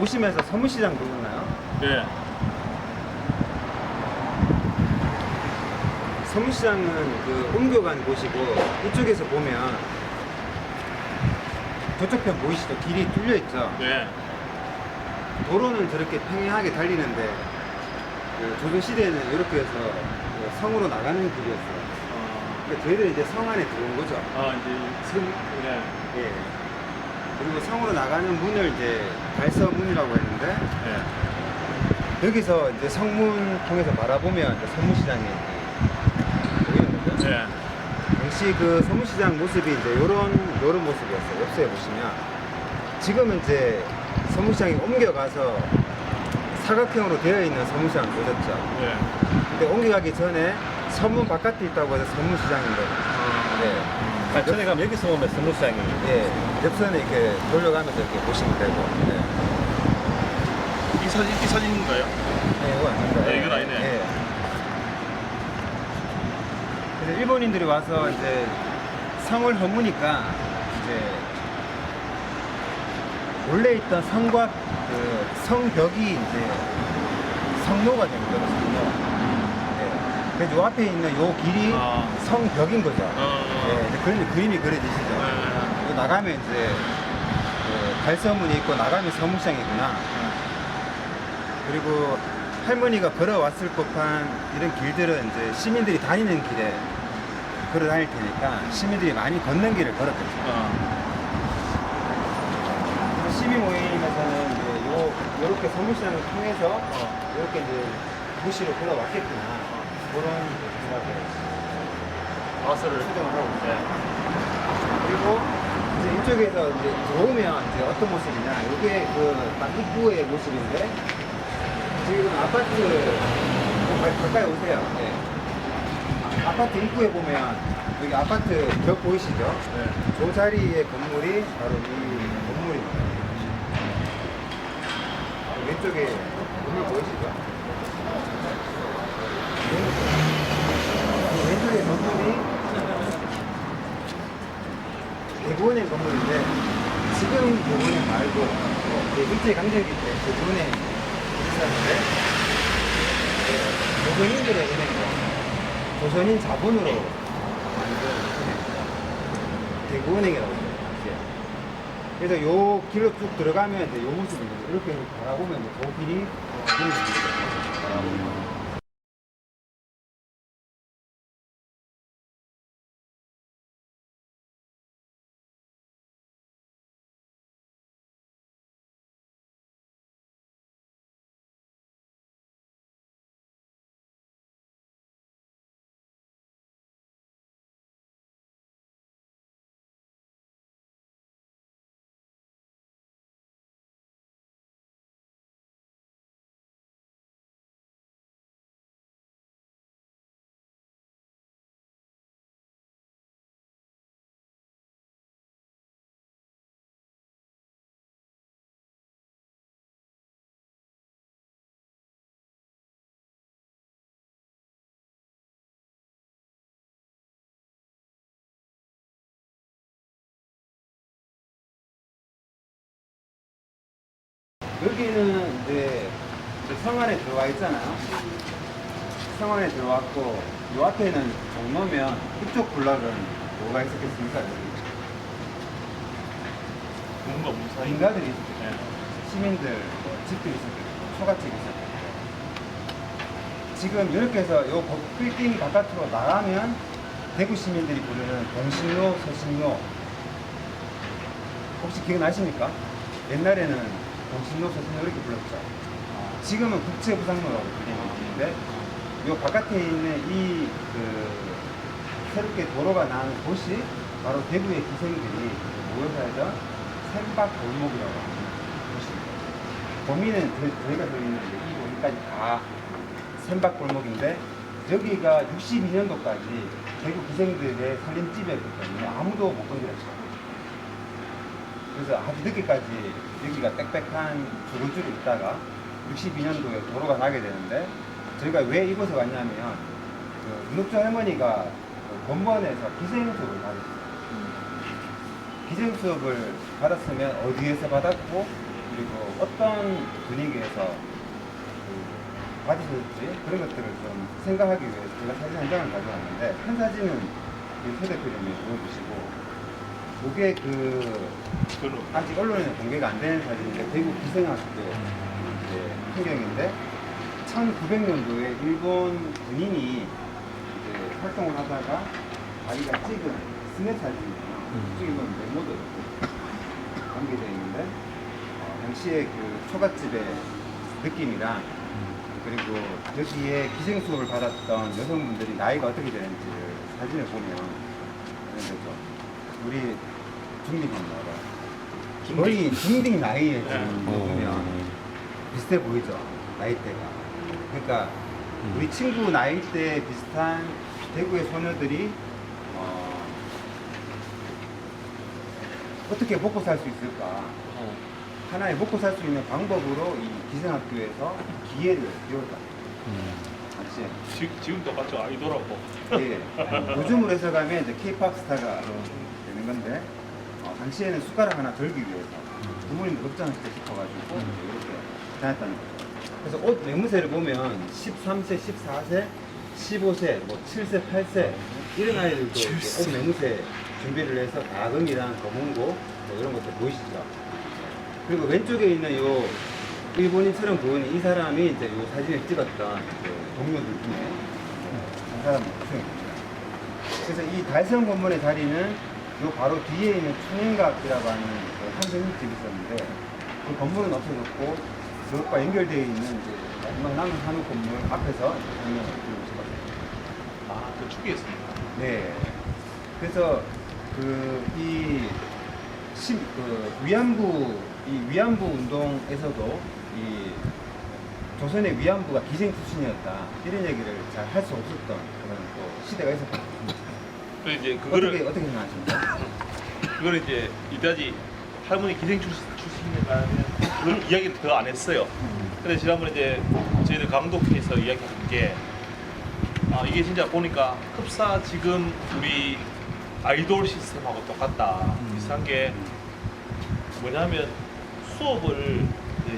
오시면서 서문시장 보셨나요? 네. 서문시장은 그 옮겨간 곳이고 이쪽에서 보면 저쪽 편 보이시죠? 길이 뚫려 있죠? 네. 도로는 저렇게 평행하게 달리는데 그 조선시대에는 이렇게 해서 그 성으로 나가는 길이었어요. 그러니까 저희들은 이제 성 안에 들어온 거죠. 이제 네. 예. 그리고 성으로 나가는 문을 이제 달서문이라고 했는데 네. 여기서 이제 성문 통해서 바라보면 이제 서문시장이 보이는 거죠. 네. 당시 그 서문시장 모습이 이제 요런 모습이었어요. 옆에 보시면 지금은 이제 서문시장이 옮겨가서 사각형으로 되어 있는 서문시장을 보셨죠? 예. 근데 옮겨가기 전에 서문 바깥에 있다고 해서 서문시장인데, 네. 전에 가면 여기서 보면 서문시장이 예, 옆선에 이렇게 돌려가면서 이렇게 보시면 되고, 네. 이 사진인가요? 네, 이거 아닙니다. 네, 이건 아니네. 예. 그래서 일본인들이 와서 이제 성을 허무니까 이제 원래 있던 성과 그 성벽이 이제 성로가 된 거예요, 성로. 네. 그래서 요 앞에 있는 요 길이 아. 성벽인 거죠. 어. 네, 이제 그림이 그려지시죠. 네. 또 나가면 이제 그 달서문이 있고 나가면 서문시장이구나. 그리고 할머니가 걸어왔을 법한 이런 길들은 이제 시민들이 다니는 길에 걸어 다닐 테니까 시민들이 많이 걷는 길을 걸었겠죠. 그래서 시민 모임에서는 이제 요렇게 서문시장을 통해서 이렇게 이제 도시로 걸어왔겠구나. 그런 생각을 마스를. 추정을 하고 있어요. 그리고 이제 이쪽에서 이제 들어오면 이제 어떤 모습이냐. 이게 그 딱 입구의 모습인데 지금 아파트 가까이 오세요. 네. 아파트 입구에 보면 여기 아파트 벽 보이시죠? 네. 저 자리의 건물이 바로 이 건물입니다. 왼쪽에 건물 보이시죠? 왼쪽에 건물이 대구은행 건물인데 지금 대구은행 말고 일제강점기 때 대구은행 있었는데 조선인들의 은행이죠. 조선인 자본으로 만든 은행입니다. 대구은행이라고 해요. 그래서 요 길로 쭉 들어가면 이제 요 모습입니다. 이렇게 바라보면 저 길이 바라보면 여기는 이제 성 안에 들어와 있잖아요. 성 안에 들어왔고 요 앞에는 종로면 이쪽 블락은 뭐가 있었겠습니까? 뭔가 무사히. 인가들이 네. 있었겠죠. 시민들 뭐 집들이 있었겠고 초가집이 있었겠고. 지금 이렇게 해서 요 빌딩 바깥으로 나가면 대구 시민들이 부르는 동신로, 서신로 혹시 기억나십니까? 옛날에는 동신로, 서신로 이렇게 불렀죠. 지금은 국제부상로라고 불리는데 요 바깥에 있는 이 새롭게 도로가 난 곳이 바로 대구의 기생들이 모여서 하던 샘박 골목이라고 하는 곳입니다. 범위는 저희가 들어있는 이 범위까지 다 샘박 골목인데 여기가 62년도까지 대구 기생들의 살림집이었기 때문에 아무도 못 건드렸어요. 그래서 아주 늦게까지 여기가 빽빽한 주거지로 있다가 62년도에 도로가 나게 되는데 저희가 왜 이곳에 왔냐면 문옥주 할머니가 본원에서 기생수업을 받으셨어요. 기생수업을 받았으면 어디에서 받았고 그리고 어떤 분위기에서 받으셨을지 그런 것들을 좀 생각하기 위해서 제가 사진 한 장을 가져왔는데 한 사진은 우리 서 대표님이 보여주시고 이게 아직 언론에 공개가 안 되는 사진인데 대구 기생학교 풍경인데 1900년도에 일본 군인이 이제 활동을 하다가 자기가 찍은 스냅 사진이에요. 이쪽에 보면 메모도 있고 관계되어 있는데 당시에 그 초가집의 느낌이랑 그리고 여기에 기생 수업을 받았던 여성분들이 나이가 어떻게 되는지를 사진을 보면 되죠. 우리 중립입니다. 거의 중딩 나이에 지금 네. 보면 비슷해 보이죠, 나이대가. 그러니까 우리 친구 나이대 비슷한 대구의 소녀들이 어떻게 먹고 살 수 있을까? 하나의 먹고 살 수 있는 방법으로 이 기생학교에서 기회를 비웠다. 당시에. 지금 똑같죠, 아이돌하고. 예. 요즘으로 해석하면 이제 K-팝 스타가 되는 건데, 당시에는 숟가락 하나 들기 위해서 부모님도 걱정하실 때 싶어가지고 이렇게 다녔다는 거죠. 그래서 옷 매무새를 보면 13세, 14세, 15세, 뭐 7세, 8세 이런 아이들도 이렇게 옷 매무새 준비를 해서 가금이랑 검은고 뭐 이런 것들 보이시죠? 그리고 왼쪽에 있는 요 일본인처럼 보이는 이 사람이 이제 요 사진을 찍었던 그 동료들 중에 한 사람 구성입니다. 그래서 이 달성 건물의 자리는 요 바로 뒤에 있는 충행각이라고 하는 그 한정육집이 있었는데 그 건물은 없어졌고 그것과 연결되어 있는 이제 마지막 남은 한우 건물 앞에서 장면을 들고 싶었어요. 아, 그 축에 있습니다. 네. 그래서 위안부 운동에서도 이 조선의 위안부가 기생 출신이었다 이런 얘기를 잘 할 수 없었던 그런 또 시대가 있었거든요. 그 이제 그거를 어떻게 생각하십니까? 그거를 이제 이때까지 할머니 기생 출신인가 하면 그런 이야기를 더 안 했어요. 근데 지난번에 이제 저희들 강독회에서 이야기한 게 이게 진짜 보니까 흡사 지금 우리 아이돌 시스템하고 똑같다. 비슷한 게 뭐냐면 수업을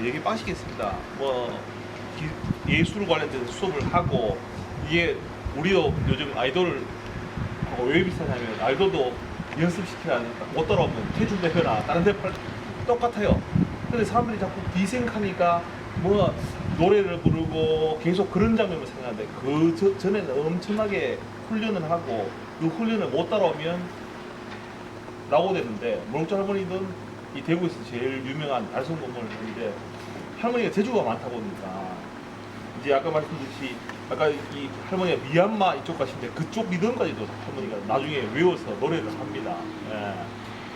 얘기 빠지겠습니다. 뭐 예술 관련돼서 수업을 하고 이게 우리도 요즘 아이돌 왜 비슷하냐면 아이돌도 연습시켜야 하니까 못 따라오면 퇴준되거나 다른 데 똑같아요. 근데 사람들이 자꾸 비생하니까 뭐 노래를 부르고 계속 그런 장면을 생각하는데 그 전에는 엄청나게 훈련을 하고 그 훈련을 못 따라오면 나오게 되는데 물렁주 할머니는 이 대구에서 제일 유명한 달성 건물인데 할머니가 재주가 많다 보니까 이제 아까 말씀드렸듯이 아까 이 할머니가 미얀마 이쪽 가신데 그쪽 리듬까지도 할머니가 나중에 외워서 노래를 합니다. 예.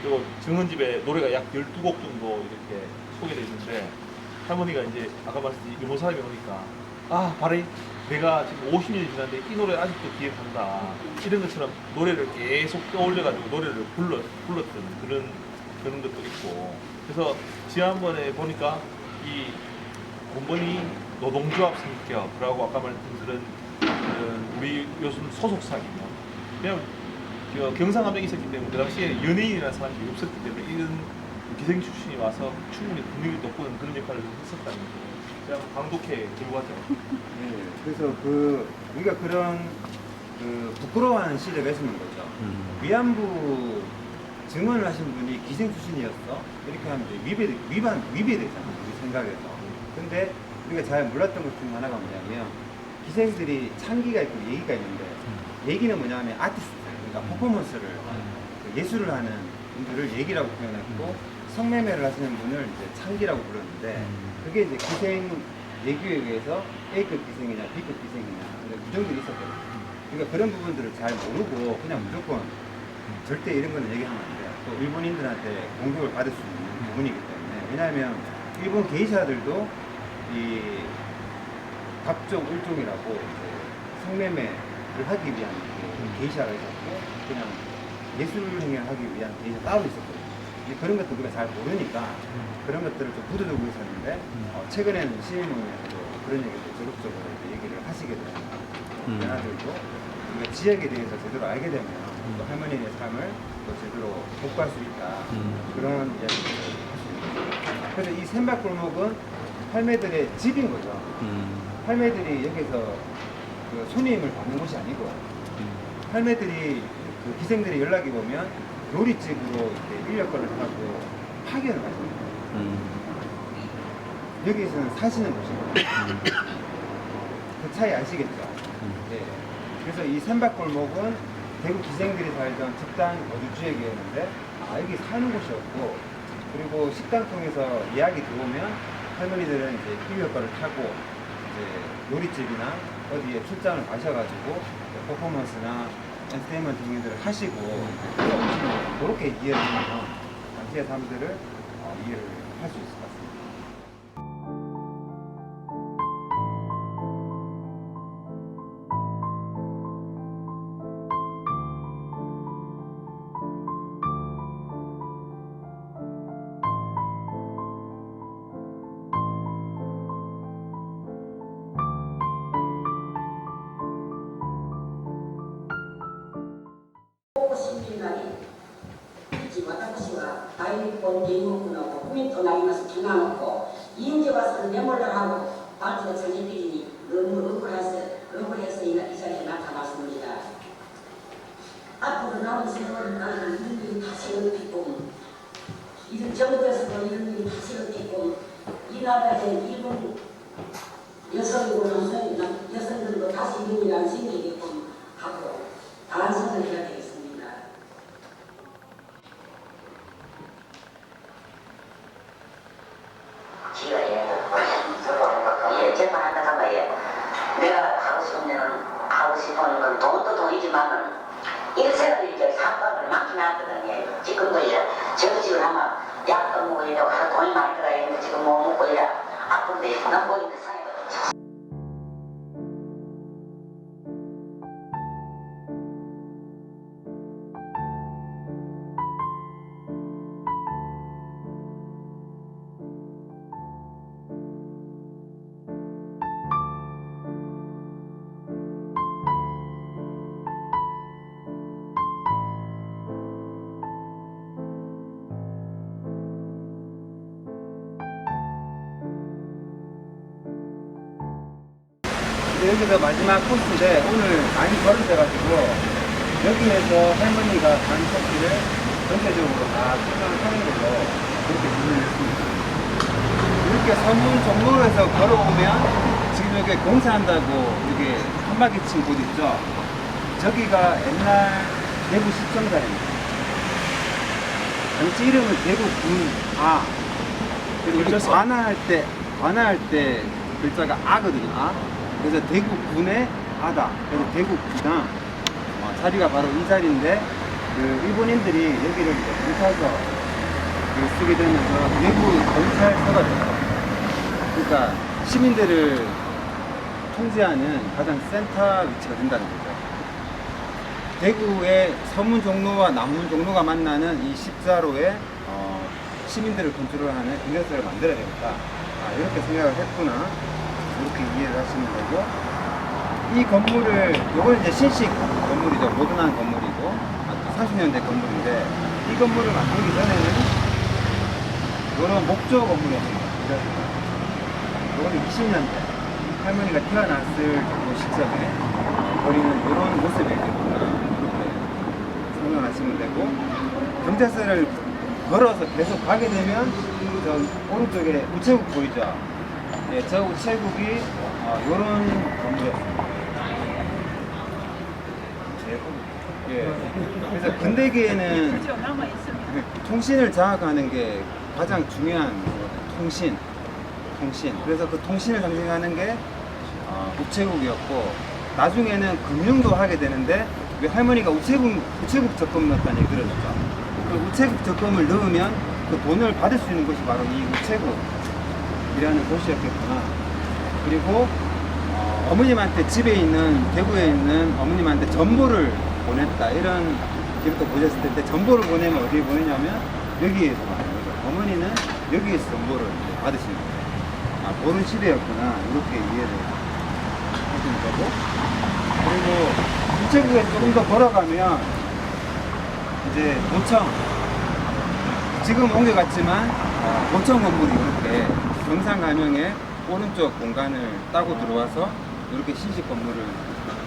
그리고 정은집에 노래가 약 12곡 정도 이렇게 소개되어 있는데 할머니가 이제 아까 말씀드린 일본 사람이 오니까 바래 내가 지금 50년이 지났는데 이 노래 아직도 기억한다 이런 것처럼 노래를 계속 떠올려가지고 노래를 불렀던 그런 것도 있고 그래서 지난번에 보니까 이 공번이 노동조합 성격이라고 아까 말씀드린 우리 요즘 소속사기면 그냥 경상함정이 있었기 때문에 그 당시에 연예인이라는 사람이 없었기 때문에 이런 기생 출신이 와서 충분히 분위기 돋구는 그런 역할을 했었다는 거죠. 제가 강독해 들고 왔죠. 네, 그래서 우리가 그런 부끄러워하는 시대가 있었는 거죠. 위안부 증언을 하신 분이 기생 출신이었어? 이렇게 하면 이제 위배되잖아요, 우리 생각에서. 근데 우리가 잘 몰랐던 것 중 하나가 뭐냐면 기생들이 창기가 있고 예기가 있는데 예기는 뭐냐면 아티스트, 그러니까 퍼포먼스를 예술을 하는 분들을 예기라고 표현했고 성매매를 하시는 분을 이제 창기라고 불렀는데 그게 이제 기생 예규에 의해서 A급 기생이냐 B급 기생이냐 규정들이 있었거든요. 그러니까 그런 부분들을 잘 모르고 그냥 무조건 절대 이런 거는 얘기하면 안 돼요. 또 일본인들한테 공격을 받을 수 있는 부분이기 때문에 왜냐하면 일본 게이샤들도 이 갑종 일종이라고 이제 성매매를 하기 위한 게이샤가 있었고 그냥 예술 행위를 하기 위한 게이샤 따로 있었거든요. 그런 것도 우리가 잘 모르니까 그런 것들을 좀 묻어두고 있었는데 최근에는 시민모임에서도 그런 얘기를 적극적으로 얘기를 하시게 되는 연하들도 우리가 지역에 대해서 제대로 알게 되면 또 할머니의 삶을 또 제대로 복구할 수 있다 그런 이야기를 할 수 있는 거죠. 그래서 이 샘박골목은 할매들의 집인 거죠. 할매들이 여기서 그 손님을 받는 곳이 아니고 할매들이 그 기생들의 연락이 오면 요리집으로 이렇게 인력거를 타고 파견을 가십니다. 여기에서는 사시는 곳이고 그 차이 아시겠죠? 네. 그래서 이 샘박골목은 대구 기생들이 살던 집단 거주지역이었는데 여기 사는 곳이었고 그리고 식당 통해서 예약이 들어오면 할머니들은 이제 인력거를 타고 이제 요리집이나 어디에 출장을 가셔가지고 퍼포먼스나 엔터테인먼트 행위들을 하시고 그렇게 이해를 하면 당시의 사람들을 이해를 할 수 있을 것 같습니다. 앞으로 남은 세월을 가는 이런 일이 다시 없게끔 이런 정부에서도 이런 일이 다시 없게끔 이 나라의 일본 여성들도 다시 이런 일이 안 생기게끔 하고 반성을 해야 되겠습니다. 제가 한다는 거예요. 내가 하고 싶은 건 돈도 돈이지만은 일생을 이제 상관을 맡겨놨거든요. 지금도 이제 저집을 하면 약도 먹어야 되고 하루 돈이 많이 들어야 되는데 지금 못 먹고 이래 아픈데 넘버리는 상해거든요. 여기서 마지막 코스인데 오늘 많이 걸으셔가지고 여기에서 할머니가 간 코스를 전체적으로 다 설명을 하는 걸로 그렇게 준비를 했습니다. 이렇게 서문 종로에서 걸어오면 지금 여기 공사한다고 이게 한 바퀴 친 곳 있죠? 저기가 옛날 대구 시청사입니다. 정치 이름은 대구군아. 그리고 관할 때 글자가 아거든요. 아. 그래서 대구군의 아다. 그래서 대구구당. 자리가 바로 이 자리인데 그 일본인들이 여기를 이제 불타서 쓰게 되면서 대구 경찰서가 됐어요. 그러니까 시민들을 통제하는 가장 센터 위치가 된다는 거죠. 대구의 서문 종로와 남문 종로가 만나는 이 십자로에 시민들을 컨트롤하는 경찰서를 만들어야 되겠다. 이렇게 생각을 했구나. 이렇게 이해를 하시면 되고, 이 건물을, 이건 이제 신식 건물이죠. 모던한 건물이고, 40년대 건물인데, 이 건물을 만들기 전에는 이런 목조 건물이었습니다. 이거는 20년대 할머니가 태어났을 정도 시점에 거리는 이런 모습이 되구나. 이렇게 생각하시면 되고, 경찰서를 걸어서 계속 가게 되면 저 오른쪽에 우체국 보이죠? 예, 저 우체국이 이런 건물이었습니다. 예. 그래서 근대기에는 통신을 장악하는 게 가장 중요한 통신. 그래서 그 통신을 상징하는 게 우체국이었고, 나중에는 금융도 하게 되는데 왜 할머니가 우체국 적금 넣었다는 얘기 들었죠? 그 우체국 적금을 넣으면 그 돈을 받을 수 있는 곳이 바로 이 우체국이라는 곳이었겠구나. 그리고 어머님한테 집에 있는, 대구에 있는 어머님한테 전보를 보냈다, 이런 기록도 보셨을 텐데, 전보를 보내면 어디에 보내냐면 여기에서 받는 거죠. 어머니는 여기에서 전보를 받으시는 거예요. 보른 시대였구나, 이렇게 이해를 하시면 되고, 그리고 우체국에서 조금 더 걸어가면 이제 도청, 지금 옮겨갔지만 도청 건물이 이렇게 경상가명의 오른쪽 공간을 따고 들어와서 이렇게 신식 건물을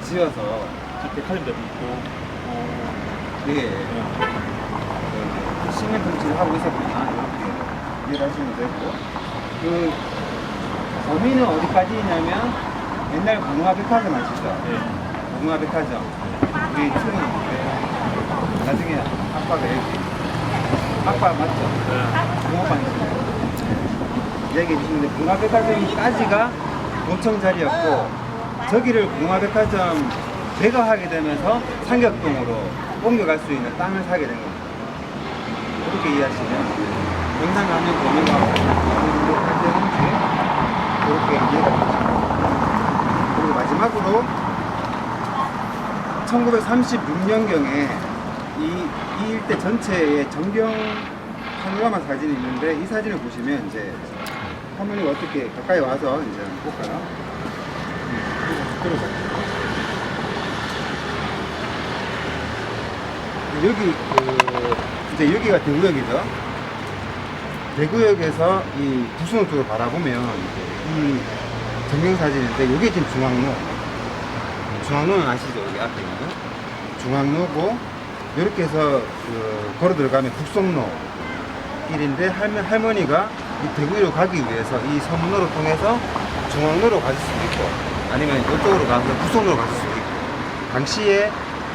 지어서 백화점도 있고, 네. 시민 통치를 하고 있었구나, 이렇게 이해를 하시면 되고, 그 범위는 어디까지 있냐면 옛날 공화백화점 아시죠? 네. 공화백화점 우리 층이 있는데 나중에 아빠가 여기 아빠 맞죠? 네. 공화방이시죠? 얘기해 주시는데 공화백화점까지가 도청 자리였고, 저기를 공화백화점 개가하게 되면서 상격동으로 옮겨갈 수 있는 땅을 사게 된 겁니다. 그렇게 이해하시면 영상 가면 범위가 어느 정도 할지 그렇게 이해가 됩니다. 그리고 마지막으로 1936년경에 이 일대 전체의 전경 파노라마 사진이 있는데 이 사진을 보시면 이제 화면이 어떻게 가까이 와서 이제 한번 볼까요? 들어가요. 여기 이제 여기가 대구역이죠. 대구역에서 이 부수동 쪽을 바라보면 이 전경 사진인데 이게 지금 중앙로는 아시죠? 여기 앞에 있는 중앙로고 이렇게 해서 걸어 들어가면 북송로 길인데 할머니가 이 대구로 가기 위해서 이 서문로를 통해서 중앙로로 가실 수도 있고 아니면 이쪽으로 가서 북송로로 가실 수도 있고 당시에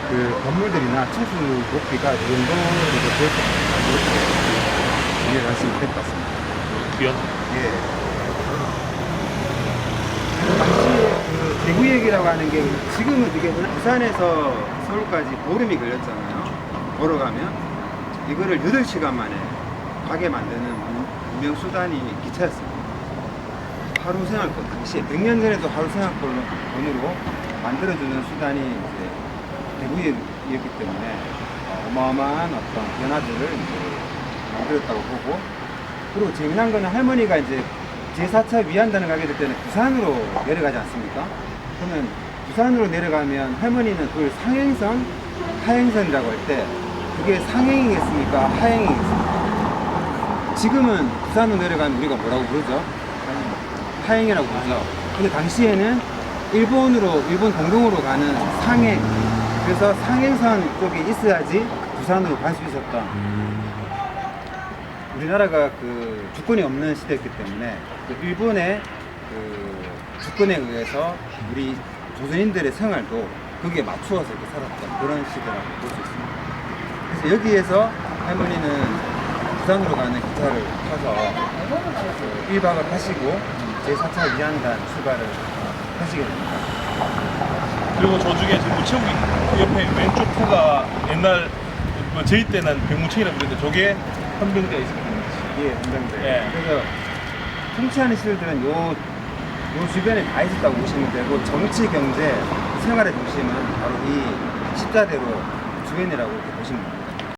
그 건물들이나 층수 높이가 이 정도로 되었습니다. 이렇게 이해를 하시면 될 것 같습니다. 귀한. 예. 당시에 그 대구역이라고 하는 게 지금은 이게 부산에서 서울까지 보름이 걸렸잖아요. 걸어가면 이거를 8시간 만에 가게 만드는 유명 수단이 기차였습니다. 하루 생활권 당시에 100년 전에도 하루 생활권으로 만들어주는 수단이 이제 대구역이었기 때문에 어마어마한 어떤 변화들을 이제 만들었다고 보고 그리고 재미난 거는 할머니가 이제 제4차 위안단을 가게 될 때는 부산으로 내려가지 않습니까? 그러면 부산으로 내려가면 할머니는 그걸 상행선, 하행선이라고 할 때 그게 상행이겠습니까? 하행이겠습니까? 지금은 부산으로 내려가면 우리가 뭐라고 부르죠? 하행이라고 부르죠. 근데 당시에는 일본 동경으로 가는 상행, 그래서 상행선 쪽에 있어야지 부산으로 갈 수 있었던 우리나라가 그 주권이 없는 시대였기 때문에 그 일본의 그 주권에 의해서 우리 조선인들의 생활도 거기에 맞추어서 이렇게 살았던 그런 시대라고 볼 수 있습니다. 그래서 여기에서 할머니는 부산으로 가는 기차를 타서 1박을 하시고 제4차 위안단 출발을 하시게 됩니다. 그리고 저 중에 지금 무채국 옆에 왼쪽 표가 옛날 저희 때는 백무채이라고 그랬는데 저게 헌병대가 있었거든요. 예, 헌병대. 예. 그래서 통치하는 시설들은 요 주변에 다 있었다고 보시면 되고 정치, 경제, 생활의 중심은 바로 이 십자대로 주변이라고 이렇게 보시면 됩니다.